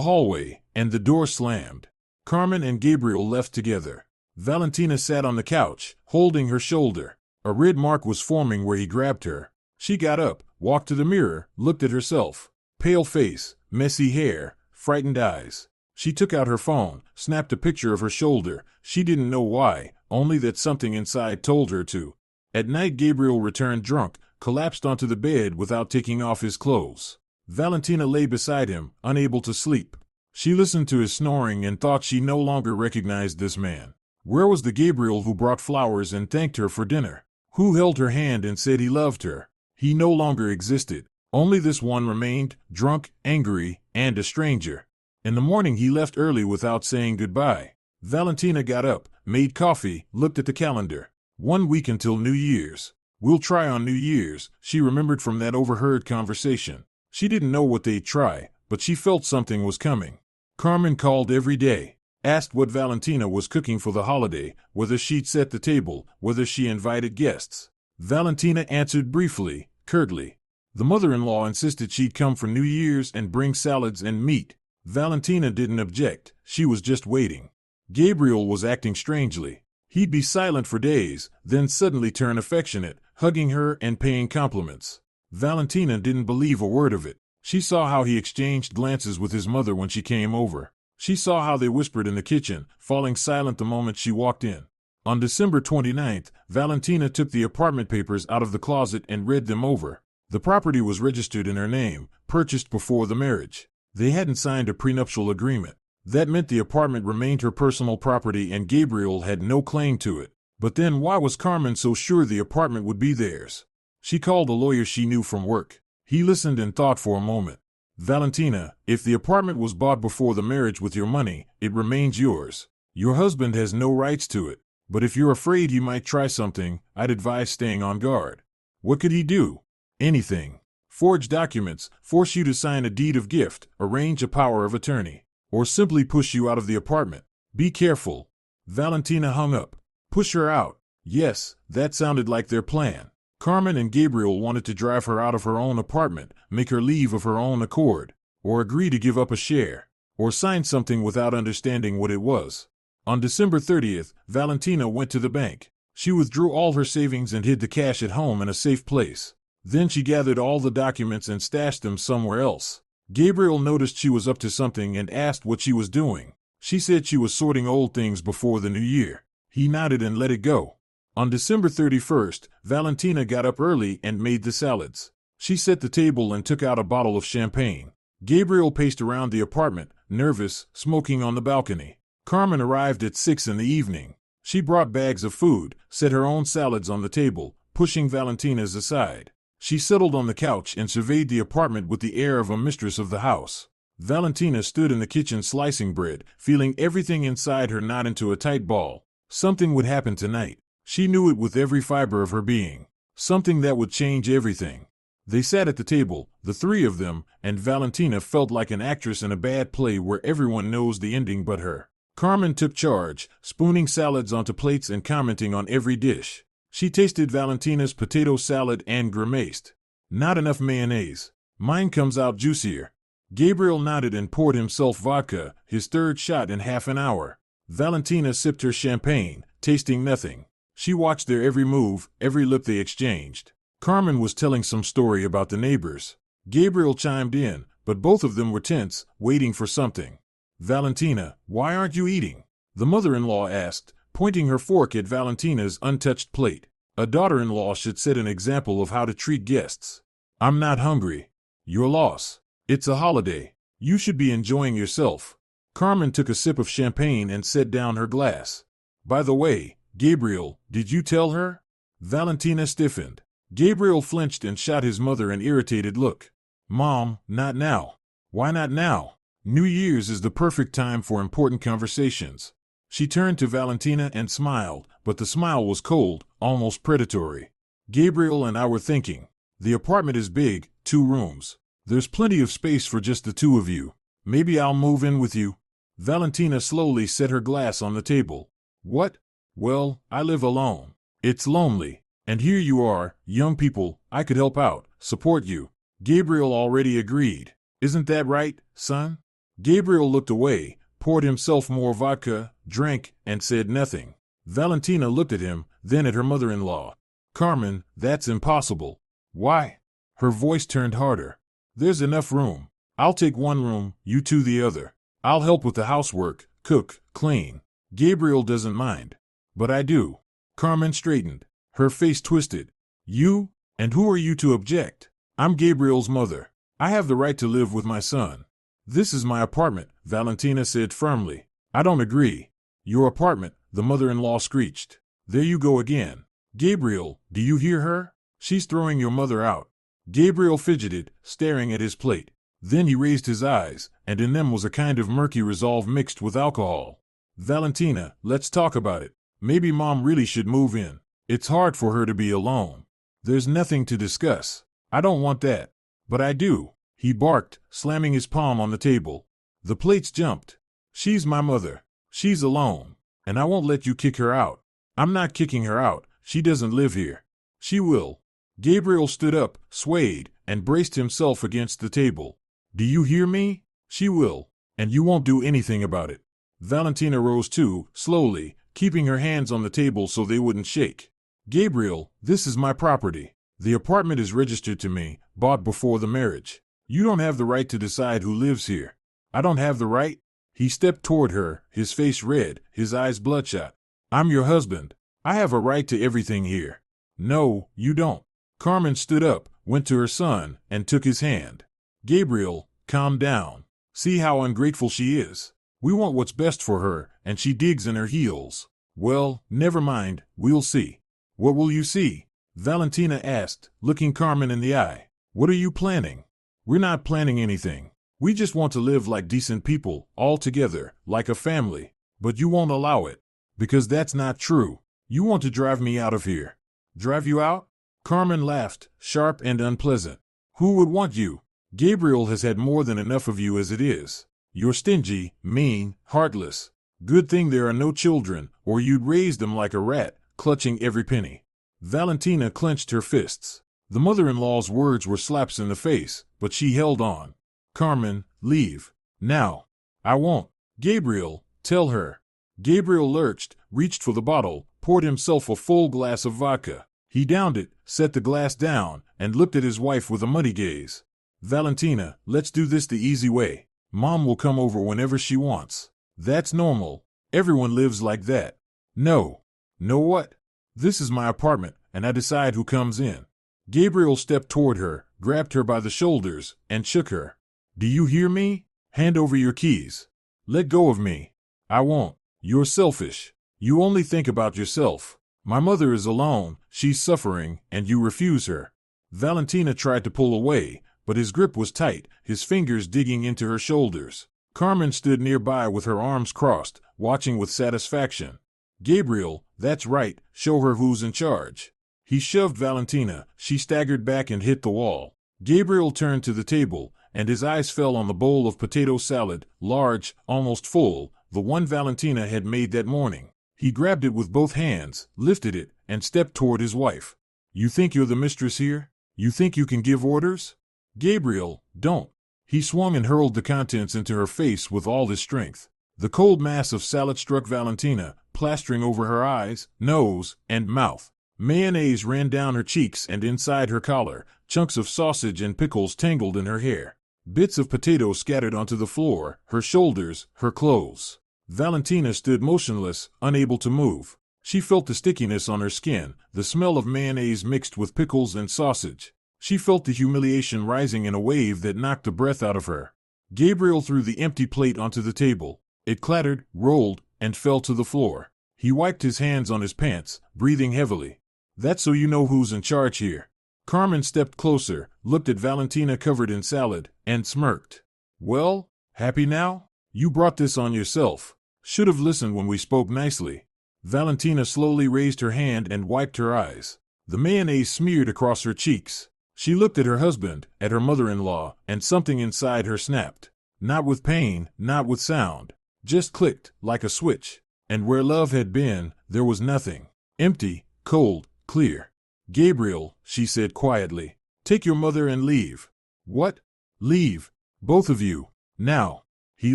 hallway, and the door slammed. Carmen and Gabriel left together. Valentina sat on the couch, holding her shoulder. A red mark was forming where he grabbed her. She got up, walked to the mirror, looked at herself. Pale face, messy hair, frightened eyes. She took out her phone, snapped a picture of her shoulder. She didn't know why, only that something inside told her to. At night, Gabriel returned drunk, collapsed onto the bed without taking off his clothes. Valentina lay beside him, unable to sleep. She listened to his snoring and thought she no longer recognized this man. Where was the Gabriel who brought flowers and thanked her for dinner? Who held her hand and said he loved her? He no longer existed. Only this one remained, drunk, angry, and a stranger. In the morning he left early without saying goodbye. Valentina got up, made coffee, looked at the calendar. 1 week until New Year's. We'll try on New Year's, she remembered from that overheard conversation. She didn't know what they'd try, but she felt something was coming. Carmen called every day, asked what Valentina was cooking for the holiday, whether she'd set the table, whether she invited guests. Valentina answered briefly, curtly. The mother-in-law insisted she'd come for New Year's and bring salads and meat. Valentina didn't object, she was just waiting. Gabriel was acting strangely. He'd be silent for days, then suddenly turn affectionate, hugging her and paying compliments. Valentina didn't believe a word of it. She saw how he exchanged glances with his mother when she came over. She saw how they whispered in the kitchen, falling silent the moment she walked in. On December 29th, Valentina took the apartment papers out of the closet and read them over. The property was registered in her name, purchased before the marriage. They hadn't signed a prenuptial agreement. That meant the apartment remained her personal property and Gabriel had no claim to it. But then why was Carmen so sure the apartment would be theirs? She called a lawyer she knew from work. He listened and thought for a moment. Valentina, if the apartment was bought before the marriage with your money, it remains yours. Your husband has no rights to it. But if you're afraid he might try something, I'd advise staying on guard. What could he do? Anything. Forge documents, force you to sign a deed of gift, arrange a power of attorney, or simply push you out of the apartment. Be careful. Valentina hung up. Push her out. Yes, that sounded like their plan. Carmen and Gabriel wanted to drive her out of her own apartment, make her leave of her own accord, or agree to give up a share, or sign something without understanding what it was. On December 30th, Valentina went to the bank. She withdrew all her savings and hid the cash at home in a safe place. Then she gathered all the documents and stashed them somewhere else. Gabriel noticed she was up to something and asked what she was doing. She said she was sorting old things before the new year. He nodded and let it go. On December 31st, Valentina got up early and made the salads. She set the table and took out a bottle of champagne. Gabriel paced around the apartment, nervous, smoking on the balcony. Carmen arrived at 6 in the evening. She brought bags of food, set her own salads on the table, pushing Valentina's aside. She settled on the couch and surveyed the apartment with the air of a mistress of the house. Valentina stood in the kitchen slicing bread, feeling everything inside her knot into a tight ball. Something would happen tonight. She knew it with every fiber of her being. Something that would change everything. They sat at the table, the three of them, and Valentina felt like an actress in a bad play where everyone knows the ending but her. Carmen took charge, spooning salads onto plates and commenting on every dish. She tasted Valentina's potato salad and grimaced. Not enough mayonnaise. Mine comes out juicier. Gabriel nodded and poured himself vodka, his third shot in half an hour. Valentina sipped her champagne, tasting nothing. She watched their every move, every look they exchanged. Carmen was telling some story about the neighbors. Gabriel chimed in, but both of them were tense, waiting for something. Valentina, why aren't you eating? The mother-in-law asked, pointing her fork at Valentina's untouched plate. A daughter-in-law should set an example of how to treat guests. I'm not hungry. Your loss. It's a holiday. You should be enjoying yourself. Carmen took a sip of champagne and set down her glass. By the way, Gabriel, did you tell her? Valentina stiffened. Gabriel flinched and shot his mother an irritated look. Mom, not now. Why not now? New Year's is the perfect time for important conversations. She turned to Valentina and smiled, but the smile was cold, almost predatory. Gabriel and I were thinking. The apartment is big, 2 rooms. There's plenty of space for just the 2 of you. Maybe I'll move in with you. Valentina slowly set her glass on the table. What? Well, I live alone. It's lonely. And here you are, young people, I could help out, support you. Gabriel already agreed. Isn't that right, son? Gabriel looked away, poured himself more vodka, drank, and said nothing. Valentina looked at him, then at her mother-in-law. Carmen, that's impossible. Why? Her voice turned harder. There's enough room. I'll take 1 room, you 2 the other. I'll help with the housework, cook, clean. Gabriel doesn't mind. But I do. Carmen straightened. Her face twisted. You? And who are you to object? I'm Gabriel's mother. I have the right to live with my son. This is my apartment, Valentina said firmly. I don't agree. Your apartment, the mother-in-law screeched. There you go again. Gabriel, do you hear her? She's throwing your mother out. Gabriel fidgeted, staring at his plate. Then he raised his eyes, and in them was a kind of murky resolve mixed with alcohol. Valentina, let's talk about it. Maybe Mom really should move in. It's hard for her to be alone. There's nothing to discuss. I don't want that. But I do. He barked, slamming his palm on the table. The plates jumped. She's my mother. She's alone. And I won't let you kick her out. I'm not kicking her out. She doesn't live here. She will. Gabriel stood up, swayed, and braced himself against the table. Do you hear me? She will. And you won't do anything about it. Valentina rose too, slowly, keeping her hands on the table so they wouldn't shake. Gabriel, this is my property. The apartment is registered to me, bought before the marriage. You don't have the right to decide who lives here. I don't have the right? He stepped toward her, his face red, his eyes bloodshot. I'm your husband. I have a right to everything here. No, you don't. Carmen stood up, went to her son, and took his hand. Gabriel, calm down. See how ungrateful she is. We want what's best for her, and she digs in her heels. Well, never mind, we'll see. What will you see? Valentina asked, looking Carmen in the eye. What are you planning? We're not planning anything. We just want to live like decent people, all together, like a family. But you won't allow it. Because that's not true. You want to drive me out of here. Drive you out? Carmen laughed, sharp and unpleasant. Who would want you? Gabriel has had more than enough of you as it is. You're stingy, mean, heartless. Good thing there are no children, or you'd raise them like a rat, clutching every penny. Valentina clenched her fists. The mother-in-law's words were slaps in the face, but she held on. Carmen, leave. Now. I won't. Gabriel, tell her. Gabriel lurched, reached for the bottle, poured himself a full glass of vodka. He downed it, set the glass down, and looked at his wife with a muddy gaze. Valentina, let's do this the easy way. Mom will come over whenever she wants. That's normal. Everyone lives like that. No. Know what? This is my apartment, and I decide who comes in. Gabriel stepped toward her, grabbed her by the shoulders, and shook her. Do you hear me? Hand over your keys. Let go of me. I won't. You're selfish. You only think about yourself. My mother is alone, she's suffering, and you refuse her. Valentina tried to pull away, but his grip was tight, his fingers digging into her shoulders. Carmen stood nearby with her arms crossed, watching with satisfaction. Gabriel, that's right, show her who's in charge. He shoved Valentina, she staggered back and hit the wall. Gabriel turned to the table, and his eyes fell on the bowl of potato salad, large, almost full, the one Valentina had made that morning. He grabbed it with both hands, lifted it, and stepped toward his wife. You think you're the mistress here? You think you can give orders? Gabriel, don't. He swung and hurled the contents into her face with all his strength. The cold mass of salad struck Valentina, plastering over her eyes, nose, and mouth. Mayonnaise ran down her cheeks and inside her collar, chunks of sausage and pickles tangled in her hair. Bits of potato scattered onto the floor, her shoulders, her clothes. Valentina stood motionless, unable to move. She felt the stickiness on her skin, the smell of mayonnaise mixed with pickles and sausage. She felt the humiliation rising in a wave that knocked the breath out of her. Gabriel threw the empty plate onto the table. It clattered, rolled, and fell to the floor. He wiped his hands on his pants, breathing heavily. That's so you know who's in charge here. Carmen stepped closer, looked at Valentina covered in salad, and smirked. Well, happy now? You brought this on yourself. Should have listened when we spoke nicely. Valentina slowly raised her hand and wiped her eyes. The mayonnaise smeared across her cheeks. She looked at her husband, at her mother-in-law, and something inside her snapped. Not with pain, not with sound. Just clicked, like a switch. And where love had been, there was nothing. Empty, cold, clear. Gabriel, she said quietly, take your mother and leave. What? Leave? Both of you? Now? He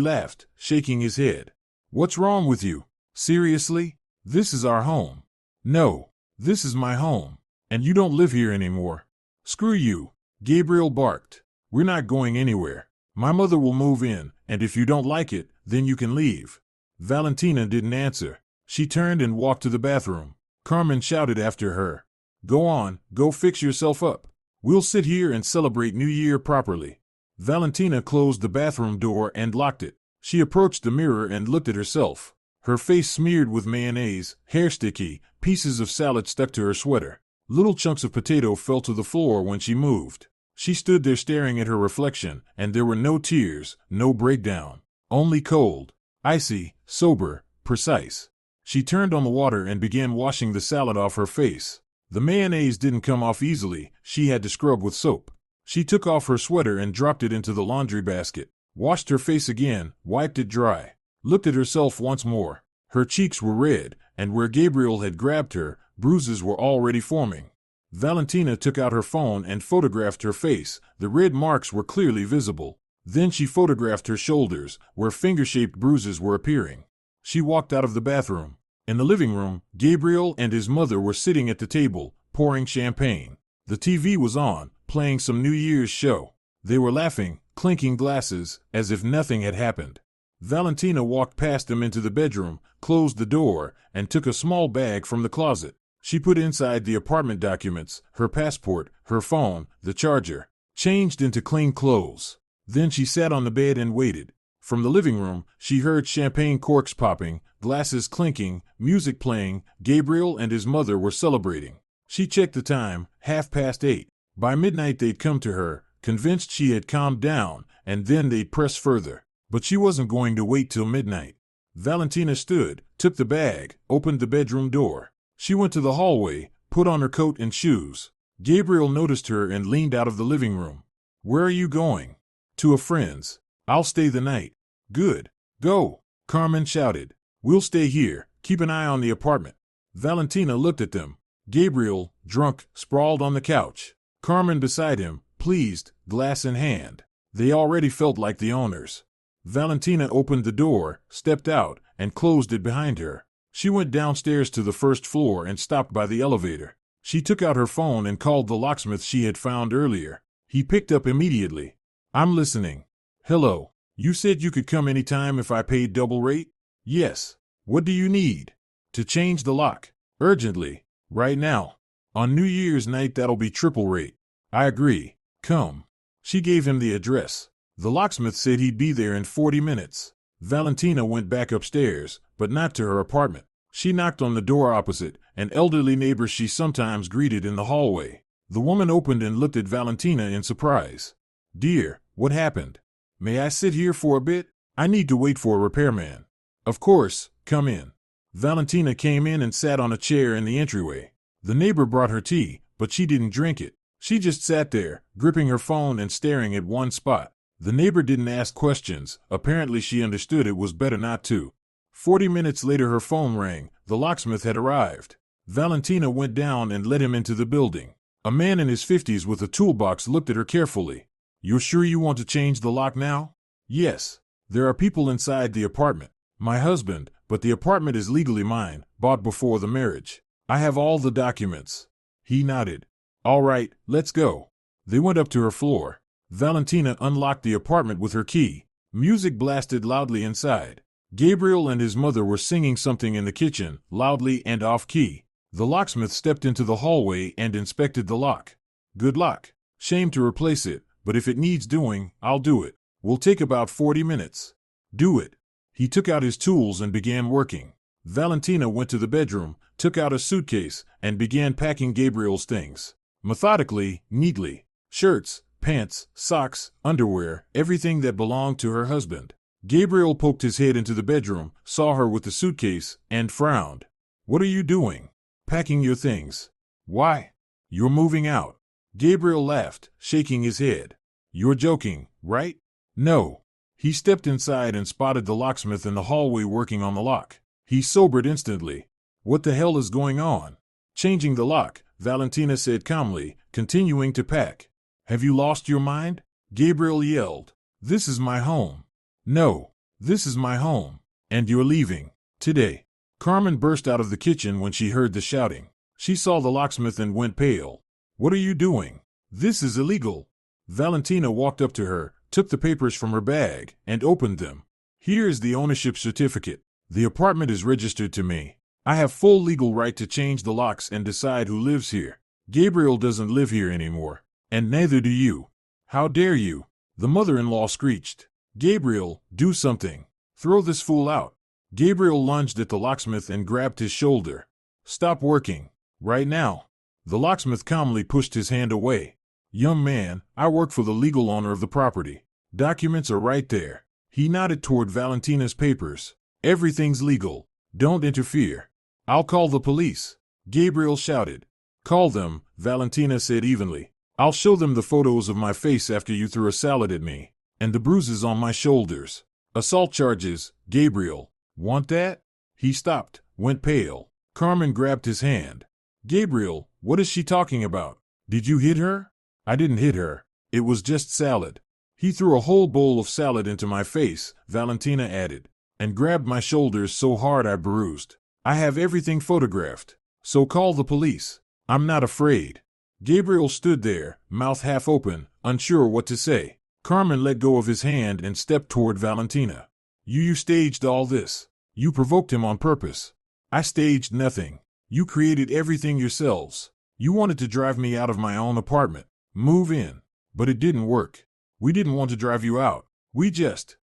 laughed, shaking his head. What's wrong with you? Seriously? This is our home. No, this is my home. And you don't live here anymore. Screw you. Gabriel barked. We're not going anywhere. My mother will move in, and if you don't like it, then you can leave. Valentina didn't answer. She turned and walked to the bathroom. Carmen shouted after her. Go on, go fix yourself up. We'll sit here and celebrate New Year properly. Valentina closed the bathroom door and locked it. She approached the mirror and looked at herself. Her face smeared with mayonnaise, hair sticky, pieces of salad stuck to her sweater. Little chunks of potato fell to the floor when she moved. She stood there staring at her reflection, and there were no tears, no breakdown. Only cold, icy, sober, precise. She turned on the water and began washing the salad off her face. The mayonnaise didn't come off easily, she had to scrub with soap. She took off her sweater and dropped it into the laundry basket, washed her face again, wiped it dry, looked at herself once more. Her cheeks were red, and where Gabriel had grabbed her, bruises were already forming. Valentina took out her phone and photographed her face. The red marks were clearly visible. Then she photographed her shoulders, where finger-shaped bruises were appearing. She walked out of the bathroom. In the living room, Gabriel and his mother were sitting at the table, pouring champagne. The TV was on, playing some New Year's show. They were laughing, clinking glasses, as if nothing had happened. Valentina walked past them into the bedroom, closed the door, and took a small bag from the closet. She put inside the apartment documents, her passport, her phone, the charger, changed into clean clothes. Then she sat on the bed and waited. From the living room, she heard champagne corks popping, glasses clinking, music playing. Gabriel and his mother were celebrating. She checked the time, 8:30. By midnight they'd come to her, convinced she had calmed down, and then they'd press further. But she wasn't going to wait till midnight. Valentina stood, took the bag, opened the bedroom door. She went to the hallway, put on her coat and shoes. Gabriel noticed her and leaned out of the living room. Where are you going? To a friend's. I'll stay the night. Good. Go. Carmen shouted. We'll stay here, keep an eye on the apartment. Valentina looked at them. Gabriel, drunk, sprawled on the couch. Carmen beside him, pleased, glass in hand. They already felt like the owners. Valentina opened the door, stepped out, and closed it behind her. She went downstairs to the first floor and stopped by the elevator. She took out her phone and called the locksmith she had found earlier. He picked up immediately. I'm listening. Hello. You said you could come anytime if I paid double rate? Yes. What do you need? To change the lock. Urgently. Right now. On New Year's night that'll be triple rate. I agree. Come. She gave him the address. The locksmith said he'd be there in 40 minutes. Valentina went back upstairs, but not to her apartment. She knocked on the door opposite, an elderly neighbor she sometimes greeted in the hallway. The woman opened and looked at Valentina in surprise. Dear, what happened? May I sit here for a bit? I need to wait for a repairman. Of course, come in. Valentina came in and sat on a chair in the entryway. The neighbor brought her tea, but she didn't drink it. She just sat there, gripping her phone and staring at one spot. The neighbor didn't ask questions. Apparently she understood it was better not to. 40 minutes later her phone rang. The locksmith had arrived. Valentina went down and led him into the building. A man in his 50s with a toolbox looked at her carefully. You're sure you want to change the lock now? Yes. There are people inside the apartment. My husband, but the apartment is legally mine, bought before the marriage. I have all the documents. He nodded. All right, let's go. They went up to her floor. Valentina unlocked the apartment with her key. Music blasted loudly inside. Gabriel and his mother were singing something in the kitchen, loudly and off-key. The locksmith stepped into the hallway and inspected the lock. Good luck. Shame to replace it, but if it needs doing, I'll do it. Will take about 40 minutes. Do it. He took out his tools and began working. Valentina went to the bedroom, took out a suitcase, and began packing Gabriel's things. methodically, neatly. Shirts, pants, socks, underwear, everything that belonged to her husband. Gabriel poked his head into the bedroom, saw her with the suitcase, and frowned. What are you doing? Packing your things. Why? You're moving out. Gabriel laughed, shaking his head. You're joking, right? No. He stepped inside and spotted the locksmith in the hallway working on the lock. He sobered instantly. What the hell is going on? Changing the lock, Valentina said calmly, continuing to pack. Have you lost your mind? Gabriel yelled. This is my home. No, this is my home. And you're leaving. Today. Carmen burst out of the kitchen when she heard the shouting. She saw the locksmith and went pale. What are you doing? This is illegal. Valentina walked up to her, took the papers from her bag, and opened them. Here is the ownership certificate. The apartment is registered to me. I have full legal right to change the locks and decide who lives here. Gabriel doesn't live here anymore. And neither do you. How dare you? The mother-in-law screeched. Gabriel, do something. Throw this fool out. Gabriel lunged at the locksmith and grabbed his shoulder. Stop working. Right now. The locksmith calmly pushed his hand away. Young man, I work for the legal owner of the property. Documents are right there. He nodded toward Valentina's papers. Everything's legal. Don't interfere. I'll call the police. Gabriel shouted. Call them, Valentina said evenly. I'll show them the photos of my face after you threw a salad at me. And the bruises on my shoulders. Assault charges, Gabriel. Want that? He stopped, went pale. Carmen grabbed his hand. Gabriel, what is she talking about? Did you hit her? I didn't hit her. It was just salad. He threw a whole bowl of salad into my face, Valentina added, and grabbed my shoulders so hard I bruised. I have everything photographed. So call the police. I'm not afraid. Gabriel stood there, mouth half open, unsure what to say. Carmen let go of his hand and stepped toward Valentina. You staged all this. You provoked him on purpose. I staged nothing. You created everything yourselves. You wanted to drive me out of my own apartment. Move in. But it didn't work. We didn't want to drive you out. We just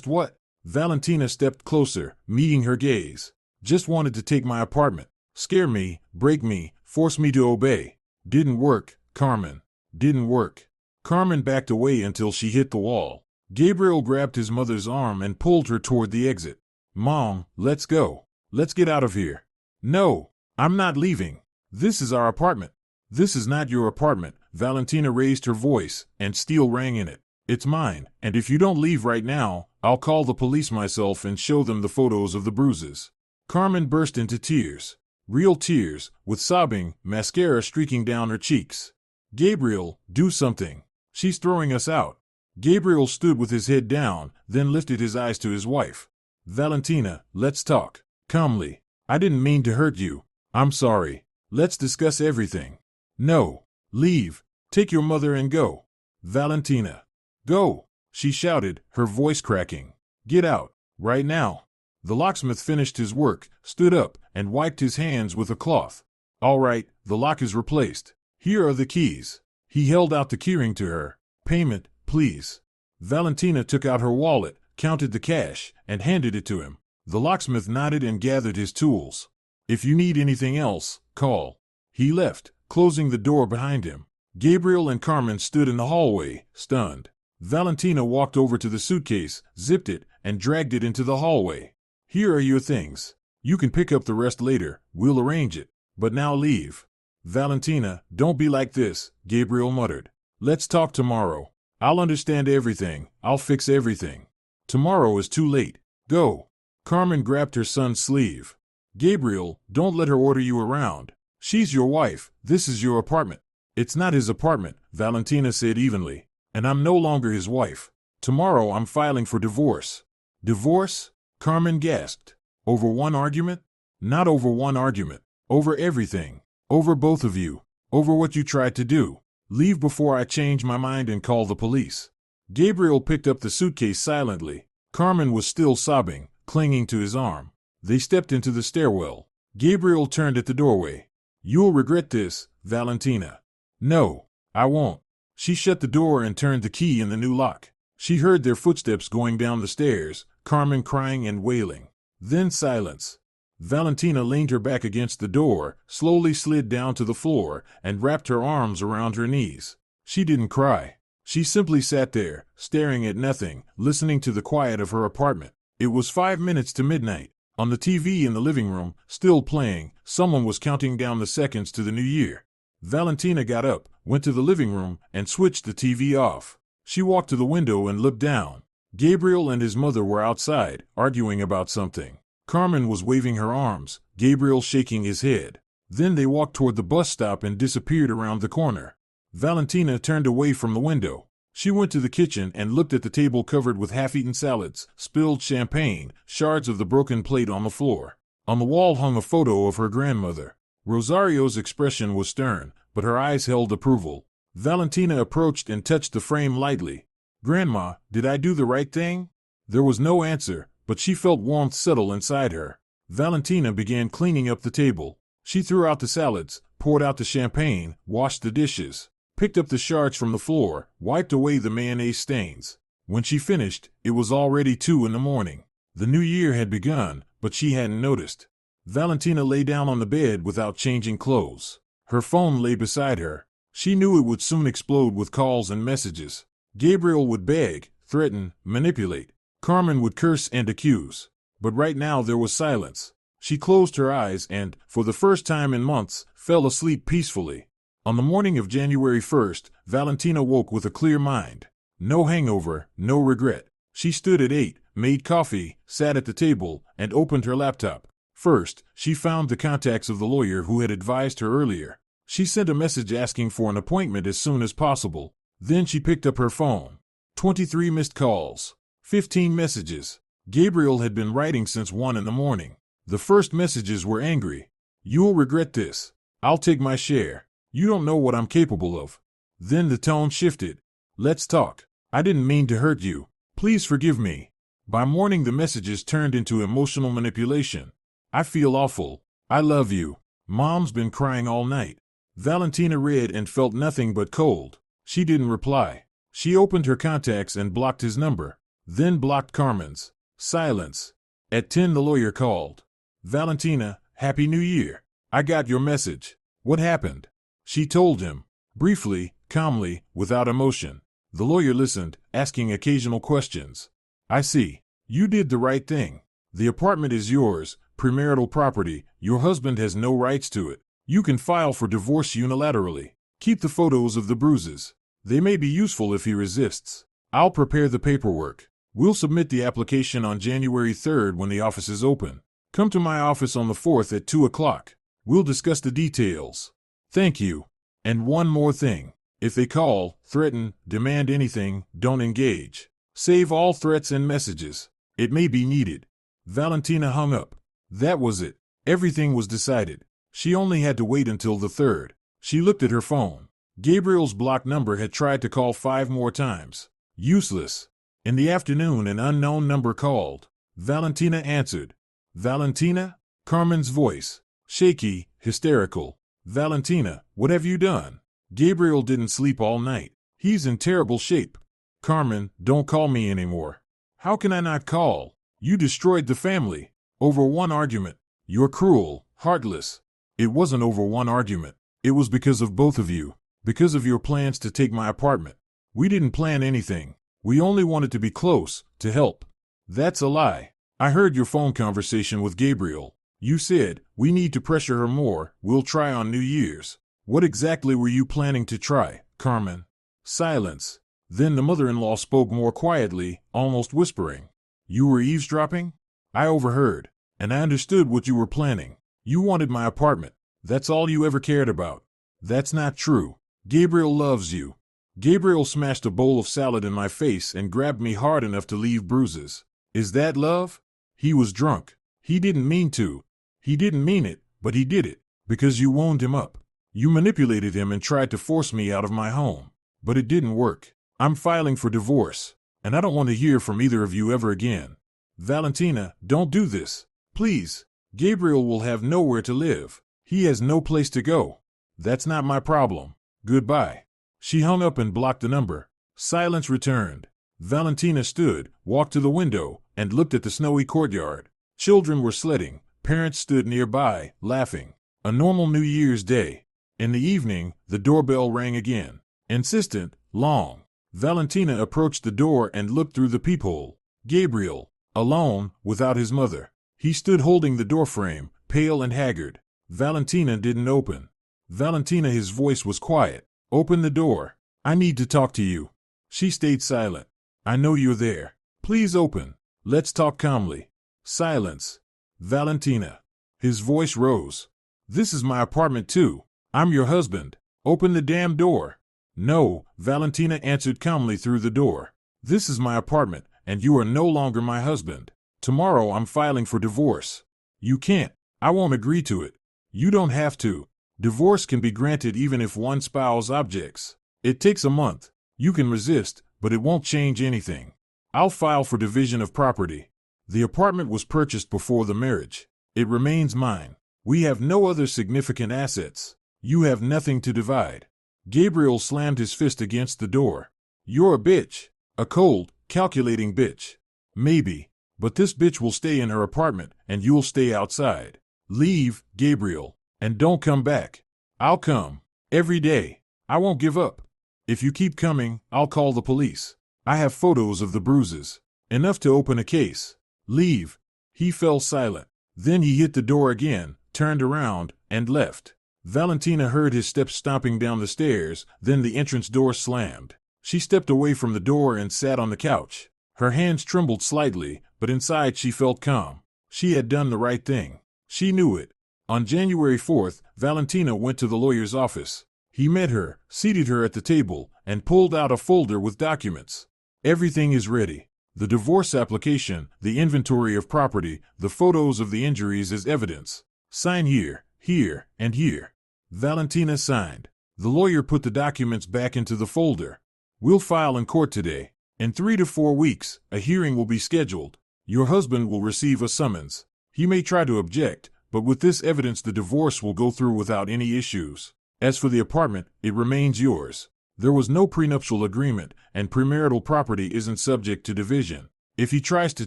what? Valentina stepped closer, meeting her gaze. Just wanted to take my apartment. Scare me, break me, force me to obey. Didn't work, Carmen. Didn't work. Carmen backed away until she hit the wall. Gabriel grabbed his mother's arm and pulled her toward the exit. Mom, let's go. Let's get out of here. No, I'm not leaving. This is our apartment. This is not your apartment. Valentina raised her voice, and steel rang in it. It's mine, and if you don't leave right now, I'll call the police myself and show them the photos of the bruises. Carmen burst into tears. Real tears, with sobbing, mascara streaking down her cheeks. Gabriel, do something. She's throwing us out. Gabriel stood with his head down, then lifted his eyes to his wife. Valentina, let's talk. Calmly. I didn't mean to hurt you. I'm sorry. Let's discuss everything. No. Leave. Take your mother and go. Valentina. Go. She shouted, her voice cracking. Get out. Right now. The locksmith finished his work, stood up, and wiped his hands with a cloth. All right, the lock is replaced. Here are the keys. He held out the keyring to her. Payment, please. Valentina took out her wallet, counted the cash, and handed it to him. The locksmith nodded and gathered his tools. If you need anything else, call. He left, closing the door behind him. Gabriel and Carmen stood in the hallway, stunned. Valentina walked over to the suitcase, zipped it, and dragged it into the hallway. Here are your things. You can pick up the rest later. We'll arrange it. But now leave. Valentina, don't be like this, Gabriel muttered. Let's talk tomorrow. I'll understand everything. I'll fix everything. Tomorrow is too late. Go. Carmen grabbed her son's sleeve. Gabriel, don't let her order you around. She's your wife. This is your apartment. It's not his apartment, Valentina said evenly. And I'm no longer his wife. Tomorrow I'm filing for divorce. Divorce? Carmen gasped. Over one argument? Not over one argument. Over everything. Over both of you. Over what you tried to do. Leave before I change my mind and call the police. Gabriel picked up the suitcase silently. Carmen was still sobbing, clinging to his arm. They stepped into the stairwell. Gabriel turned at the doorway. You'll regret this, Valentina. No, I won't. She shut the door and turned the key in the new lock. She heard their footsteps going down the stairs, Carmen crying and wailing. Then silence. Valentina leaned her back against the door, slowly slid down to the floor, and wrapped her arms around her knees. She didn't cry. She simply sat there, staring at nothing, listening to the quiet of her apartment. It was 5 minutes to midnight. On the TV in the living room, still playing, someone was counting down the seconds to the new year. Valentina got up, went to the living room, and switched the TV off. She walked to the window and looked down. Gabriel and his mother were outside, arguing about something. Carmen was waving her arms, Gabriel shaking his head. Then they walked toward the bus stop and disappeared around the corner. Valentina turned away from the window. She went to the kitchen and looked at the table covered with half-eaten salads, spilled champagne, shards of the broken plate on the floor. On the wall hung a photo of her grandmother. Rosario's expression was stern, but her eyes held approval. Valentina approached and touched the frame lightly. "Grandma, did I do the right thing?" There was no answer, but she felt warmth settle inside her. Valentina began cleaning up the table. She threw out the salads, poured out the champagne, washed the dishes, picked up the shards from the floor, wiped away the mayonnaise stains. When she finished, it was already 2 in the morning. The new year had begun, but she hadn't noticed. Valentina lay down on the bed without changing clothes. Her phone lay beside her. She knew it would soon explode with calls and messages. Gabriel would beg, threaten, manipulate. Carmen would curse and accuse. But right now there was silence. She closed her eyes and, for the first time in months, fell asleep peacefully. On the morning of January 1st, Valentina woke with a clear mind. No hangover, no regret. She stood at 8, made coffee, sat at the table, and opened her laptop. First, she found the contacts of the lawyer who had advised her earlier. She sent a message asking for an appointment as soon as possible. Then she picked up her phone. 23 missed calls. 15 messages. Gabriel had been writing since 1 in the morning. The first messages were angry. "You'll regret this. I'll take my share. You don't know what I'm capable of." Then the tone shifted. "Let's talk. I didn't mean to hurt you. Please forgive me." By morning the messages turned into emotional manipulation. "I feel awful. I love you. Mom's been crying all night." Valentina read and felt nothing but cold. She didn't reply. She opened her contacts and blocked his number, then blocked Carmen's. Silence. At 10 the lawyer called. "Valentina, Happy New Year. I got your message. What happened?" She told him. Briefly, calmly, without emotion. The lawyer listened, asking occasional questions. "I see. You did the right thing. The apartment is yours, premarital property. Your husband has no rights to it. You can file for divorce unilaterally. Keep the photos of the bruises. They may be useful if he resists. I'll prepare the paperwork. We'll submit the application on January 3rd when the office is open. Come to my office on the 4th at 2 o'clock. We'll discuss the details. Thank you. And one more thing. If they call, threaten, demand anything, don't engage. Save all threats and messages. It may be needed." Valentina hung up. That was it. Everything was decided. She only had to wait until the 3rd. She looked at her phone. Gabriel's blocked number had tried to call 5 more times. Useless. In the afternoon an unknown number called. Valentina answered. "Valentina?" Carmen's voice. Shaky, hysterical. "Valentina, what have you done?" Gabriel didn't sleep all night. He's in terrible shape. "Carmen, don't call me anymore." "How can I not call? You destroyed the family. Over one argument. You're cruel, heartless." "It wasn't over one argument. It was because of both of you. Because of your plans to take my apartment. We didn't plan anything. We only wanted to be close, to help." "That's a lie. I heard your phone conversation with Gabriel. You said, we need to pressure her more, we'll try on New Year's. What exactly were you planning to try, Carmen?" Silence. Then the mother-in-law spoke more quietly, almost whispering. "You were eavesdropping? I overheard. And I understood what you were planning. You wanted my apartment. That's all you ever cared about." "That's not true. Gabriel loves you." Gabriel smashed a bowl of salad in my face and grabbed me hard enough to leave bruises. "Is that love?" "He was drunk. He didn't mean to. He didn't mean it, but he did it. Because you wound him up. You manipulated him and tried to force me out of my home. But it didn't work. I'm filing for divorce. And I don't want to hear from either of you ever again." "Valentina, don't do this. Please. Gabriel will have nowhere to live. He has no place to go." "That's not my problem. Goodbye." She hung up and blocked the number. Silence returned. Valentina stood, walked to the window, and looked at the snowy courtyard. Children were sledding. Parents stood nearby, laughing. A normal New Year's Day. In the evening, the doorbell rang again. Insistent, long. Valentina approached the door and looked through the peephole. Gabriel, alone, without his mother. He stood holding the doorframe, pale and haggard. Valentina didn't open. Valentina, his voice was quiet. Open the door. I need to talk to you. She stayed silent. I know you're there. Please open. Let's talk calmly. Silence. Valentina. His voice rose. This is my apartment too. I'm your husband. Open the damn door. No, Valentina answered calmly through the door. This is my apartment, and you are no longer my husband. Tomorrow I'm filing for divorce. You can't. I won't agree to it. You don't have to. Divorce can be granted even if one spouse objects. It takes a month. You can resist, but it won't change anything. I'll file for division of property. The apartment was purchased before the marriage. It remains mine. We have no other significant assets. You have nothing to divide. Gabriel slammed his fist against the door. You're a bitch. A cold, calculating bitch. Maybe, but this bitch will stay in her apartment and you'll stay outside. Leave, Gabriel, and don't come back. I'll come. Every day. I won't give up. If you keep coming, I'll call the police. I have photos of the bruises. Enough to open a case. Leave. He fell silent. Then he hit the door again, turned around, and left. Valentina heard his steps stomping down the stairs, then the entrance door slammed. She stepped away from the door and sat on the couch. Her hands trembled slightly, but inside she felt calm. She had done the right thing. She knew it. On January 4th, Valentina went to the lawyer's office. He met her, seated her at the table, and pulled out a folder with documents. Everything is ready. The divorce application, the inventory of property, the photos of the injuries as evidence. Sign here, here, and here. Valentina signed. The lawyer put the documents back into the folder. We'll file in court today. In 3 to 4 weeks, a hearing will be scheduled. Your husband will receive a summons. He may try to object, but with this evidence the divorce will go through without any issues. As for the apartment, it remains yours. There was no prenuptial agreement, and premarital property isn't subject to division. If he tries to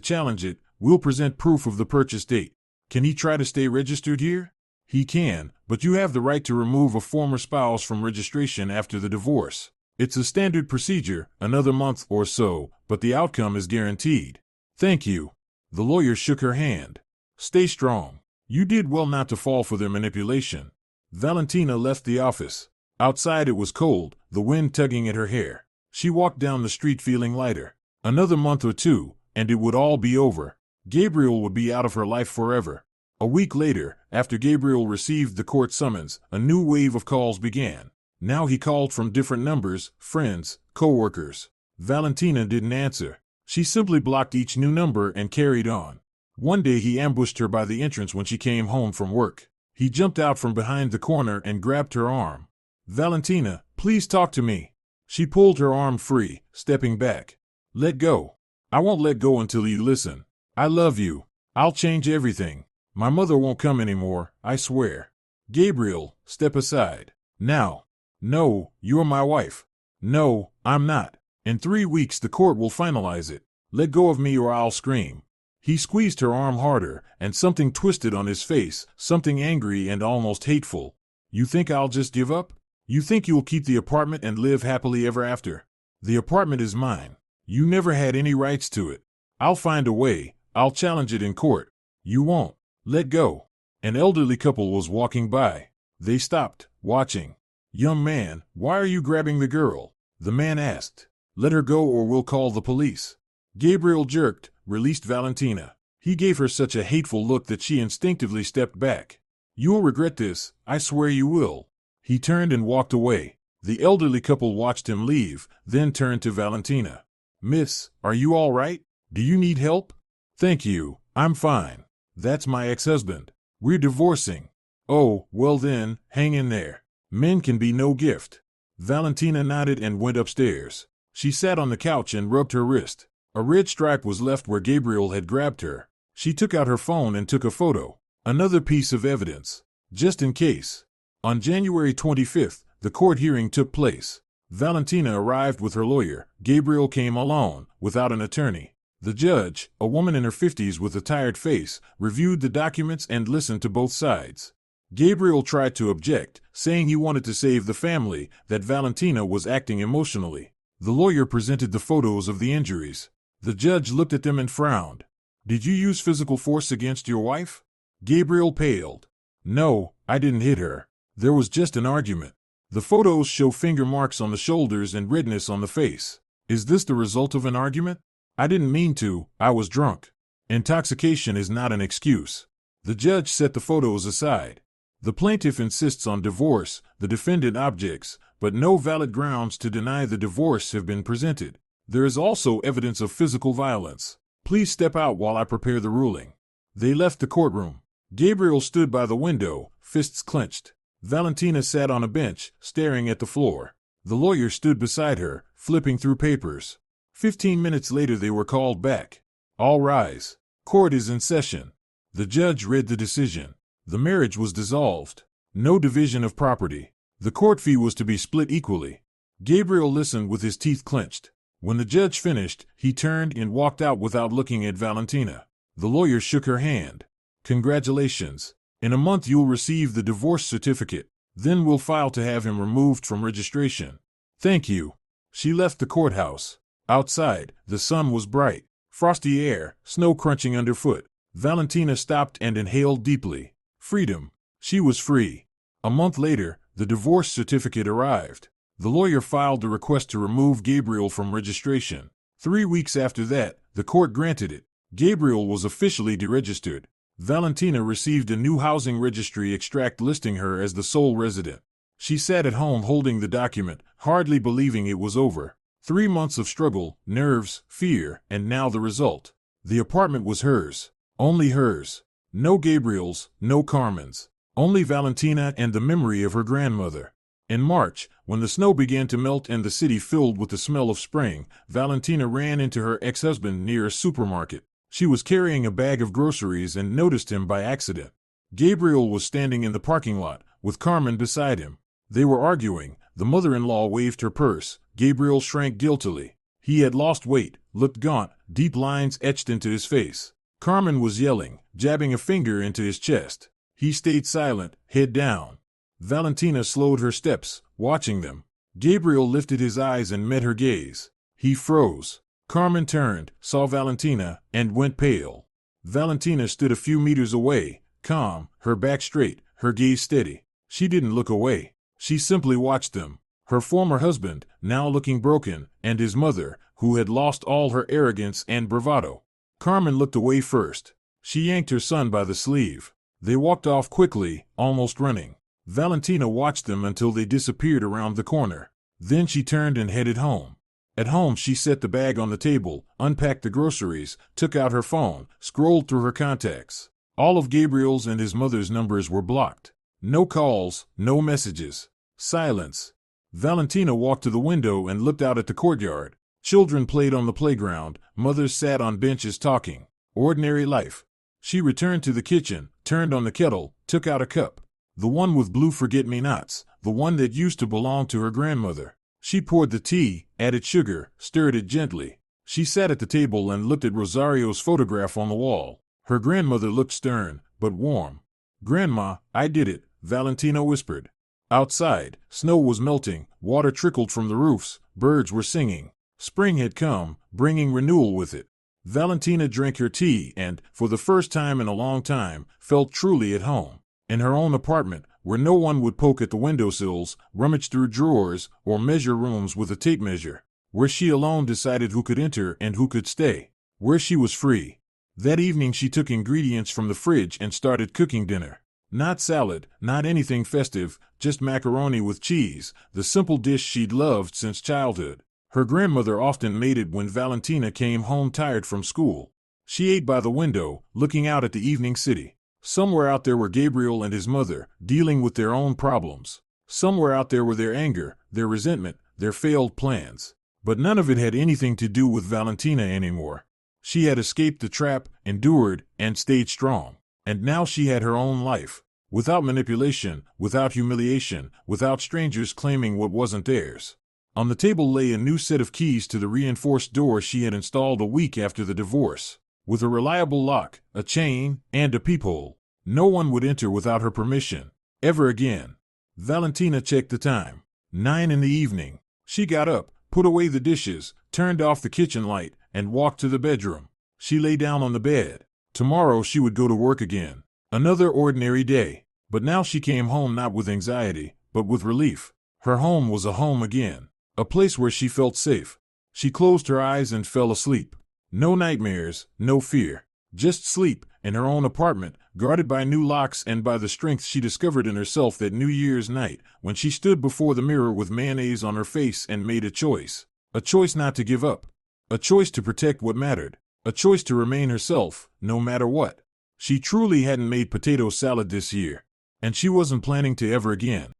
challenge it, we'll present proof of the purchase date. Can he try to stay registered here? He can, but you have the right to remove a former spouse from registration after the divorce. It's a standard procedure, another month or so, but the outcome is guaranteed. Thank you. The lawyer shook her hand. Stay strong. You did well not to fall for their manipulation. Valentina left the office. Outside it was cold, the wind tugging at her hair. She walked down the street feeling lighter. Another month or two, and it would all be over. Gabriel would be out of her life forever. A week later, after Gabriel received the court summons, a new wave of calls began. Now he called from different numbers, friends, co-workers. Valentina didn't answer. She simply blocked each new number and carried on. One day he ambushed her by the entrance when she came home from work. He jumped out from behind the corner and grabbed her arm. Valentina, please talk to me. She pulled her arm free, stepping back. Let go. I won't let go until you listen. I love you. I'll change everything. My mother won't come anymore, I swear. Gabriel, step aside. Now. No, you're my wife. No, I'm not. In 3 weeks the court will finalize it. Let go of me or I'll scream. He squeezed her arm harder, and something twisted on his face, something angry and almost hateful. You think I'll just give up? You think you'll keep the apartment and live happily ever after? The apartment is mine. You never had any rights to it. I'll find a way. I'll challenge it in court. You won't. Let go. An elderly couple was walking by. They stopped, watching. Young man, why are you grabbing the girl? The man asked. Let her go or we'll call the police. Gabriel jerked, released Valentina. He gave her such a hateful look that she instinctively stepped back. You'll regret this, I swear you will. He turned and walked away. The elderly couple watched him leave, then turned to Valentina. Miss, are you all right? Do you need help? Thank you, I'm fine. That's my ex-husband. We're divorcing. Oh, well then, hang in there. Men can be no gift. Valentina nodded and went upstairs. She sat on the couch and rubbed her wrist. A red stripe was left where Gabriel had grabbed her. She took out her phone and took a photo. Another piece of evidence. Just in case. On January 25th, the court hearing took place. Valentina arrived with her lawyer. Gabriel came alone, without an attorney. The judge, a woman in her 50s with a tired face, reviewed the documents and listened to both sides. Gabriel tried to object, saying he wanted to save the family, that Valentina was acting emotionally. The lawyer presented the photos of the injuries. The judge looked at them and frowned. "Did you use physical force against your wife?" Gabriel paled. "No, I didn't hit her. There was just an argument." "The photos show finger marks on the shoulders and redness on the face. Is this the result of an argument?" "I didn't mean to, I was drunk." Intoxication is not an excuse. The judge set the photos aside. The plaintiff insists on divorce, the defendant objects, but no valid grounds to deny the divorce have been presented. There is also evidence of physical violence. "Please step out while I prepare the ruling." They left the courtroom. Gabriel stood by the window, fists clenched. Valentina sat on a bench, staring at the floor. The lawyer stood beside her, flipping through papers. 15 minutes later they were called back. "All rise. Court is in session." The judge read the decision. The marriage was dissolved. No division of property. The court fee was to be split equally. Gabriel listened with his teeth clenched. When the judge finished, he turned and walked out without looking at Valentina. The lawyer shook her hand. "Congratulations. In a month you'll receive the divorce certificate. Then we'll file to have him removed from registration." "Thank you." She left the courthouse. Outside, the sun was bright. Frosty air, snow crunching underfoot. Valentina stopped and inhaled deeply. Freedom. She was free. A month later, the divorce certificate arrived. The lawyer filed the request to remove Gabriel from registration. 3 weeks after that, the court granted it. Gabriel was officially deregistered. Valentina received a new housing registry extract listing her as the sole resident. She sat at home holding the document, hardly believing it was over. 3 months of struggle, nerves, fear, and now the result. The apartment was hers. Only hers. No Gabriel's, no Carmen's. Only Valentina and the memory of her grandmother. In March, when the snow began to melt and the city filled with the smell of spring, Valentina ran into her ex-husband near a supermarket. She was carrying a bag of groceries and noticed him by accident. Gabriel was standing in the parking lot, with Carmen beside him. They were arguing. The mother-in-law waved her purse. Gabriel shrank guiltily. He had lost weight, looked gaunt, deep lines etched into his face. Carmen was yelling, jabbing a finger into his chest. He stayed silent, head down. Valentina slowed her steps, watching them. Gabriel lifted his eyes and met her gaze. He froze. Carmen turned, saw Valentina, and went pale. Valentina stood a few meters away, calm, her back straight, her gaze steady. She didn't look away. She simply watched them. Her former husband, now looking broken, and his mother, who had lost all her arrogance and bravado. Carmen looked away first. She yanked her son by the sleeve. They walked off quickly, almost running. Valentina watched them until they disappeared around the corner. Then she turned and headed home. At home she set the bag on the table, unpacked the groceries, took out her phone, scrolled through her contacts. All of Gabriel's and his mother's numbers were blocked. No calls, no messages. Silence. Valentina walked to the window and looked out at the courtyard. Children played on the playground, mothers sat on benches talking. Ordinary life. She returned to the kitchen, turned on the kettle, took out a cup. The one with blue forget-me-nots, the one that used to belong to her grandmother. She poured the tea, added sugar, stirred it gently. She sat at the table and looked at Rosario's photograph on the wall. Her grandmother looked stern, but warm. "Grandma, I did it," Valentina whispered. Outside, snow was melting, water trickled from the roofs, birds were singing. Spring had come, bringing renewal with it. Valentina drank her tea and, for the first time in a long time, felt truly at home. In her own apartment, where no one would poke at the windowsills, rummage through drawers, or measure rooms with a tape measure. Where she alone decided who could enter and who could stay. Where she was free. That evening she took ingredients from the fridge and started cooking dinner. Not salad, not anything festive, just macaroni with cheese, the simple dish she'd loved since childhood. Her grandmother often made it when Valentina came home tired from school. She ate by the window, looking out at the evening city. Somewhere out there were Gabriel and his mother, dealing with their own problems. Somewhere out there were their anger, their resentment, their failed plans. But none of it had anything to do with Valentina anymore. She had escaped the trap, endured, and stayed strong. And now she had her own life. Without manipulation, without humiliation, without strangers claiming what wasn't theirs. On the table lay a new set of keys to the reinforced door she had installed a week after the divorce, with a reliable lock, a chain, and a peephole. No one would enter without her permission, ever again. Valentina checked the time. 9 in the evening. She got up, put away the dishes, turned off the kitchen light, and walked to the bedroom. She lay down on the bed. Tomorrow she would go to work again. Another ordinary day. But now she came home not with anxiety, but with relief. Her home was a home again. A place where she felt safe. She closed her eyes and fell asleep. No nightmares, no fear. Just sleep, in her own apartment, guarded by new locks and by the strength she discovered in herself that New Year's night, when she stood before the mirror with mayonnaise on her face and made a choice. A choice not to give up. A choice to protect what mattered. A choice to remain herself, no matter what. She truly hadn't made potato salad this year. And she wasn't planning to ever again.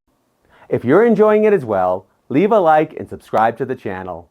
If you're enjoying it as well, leave a like and subscribe to the channel.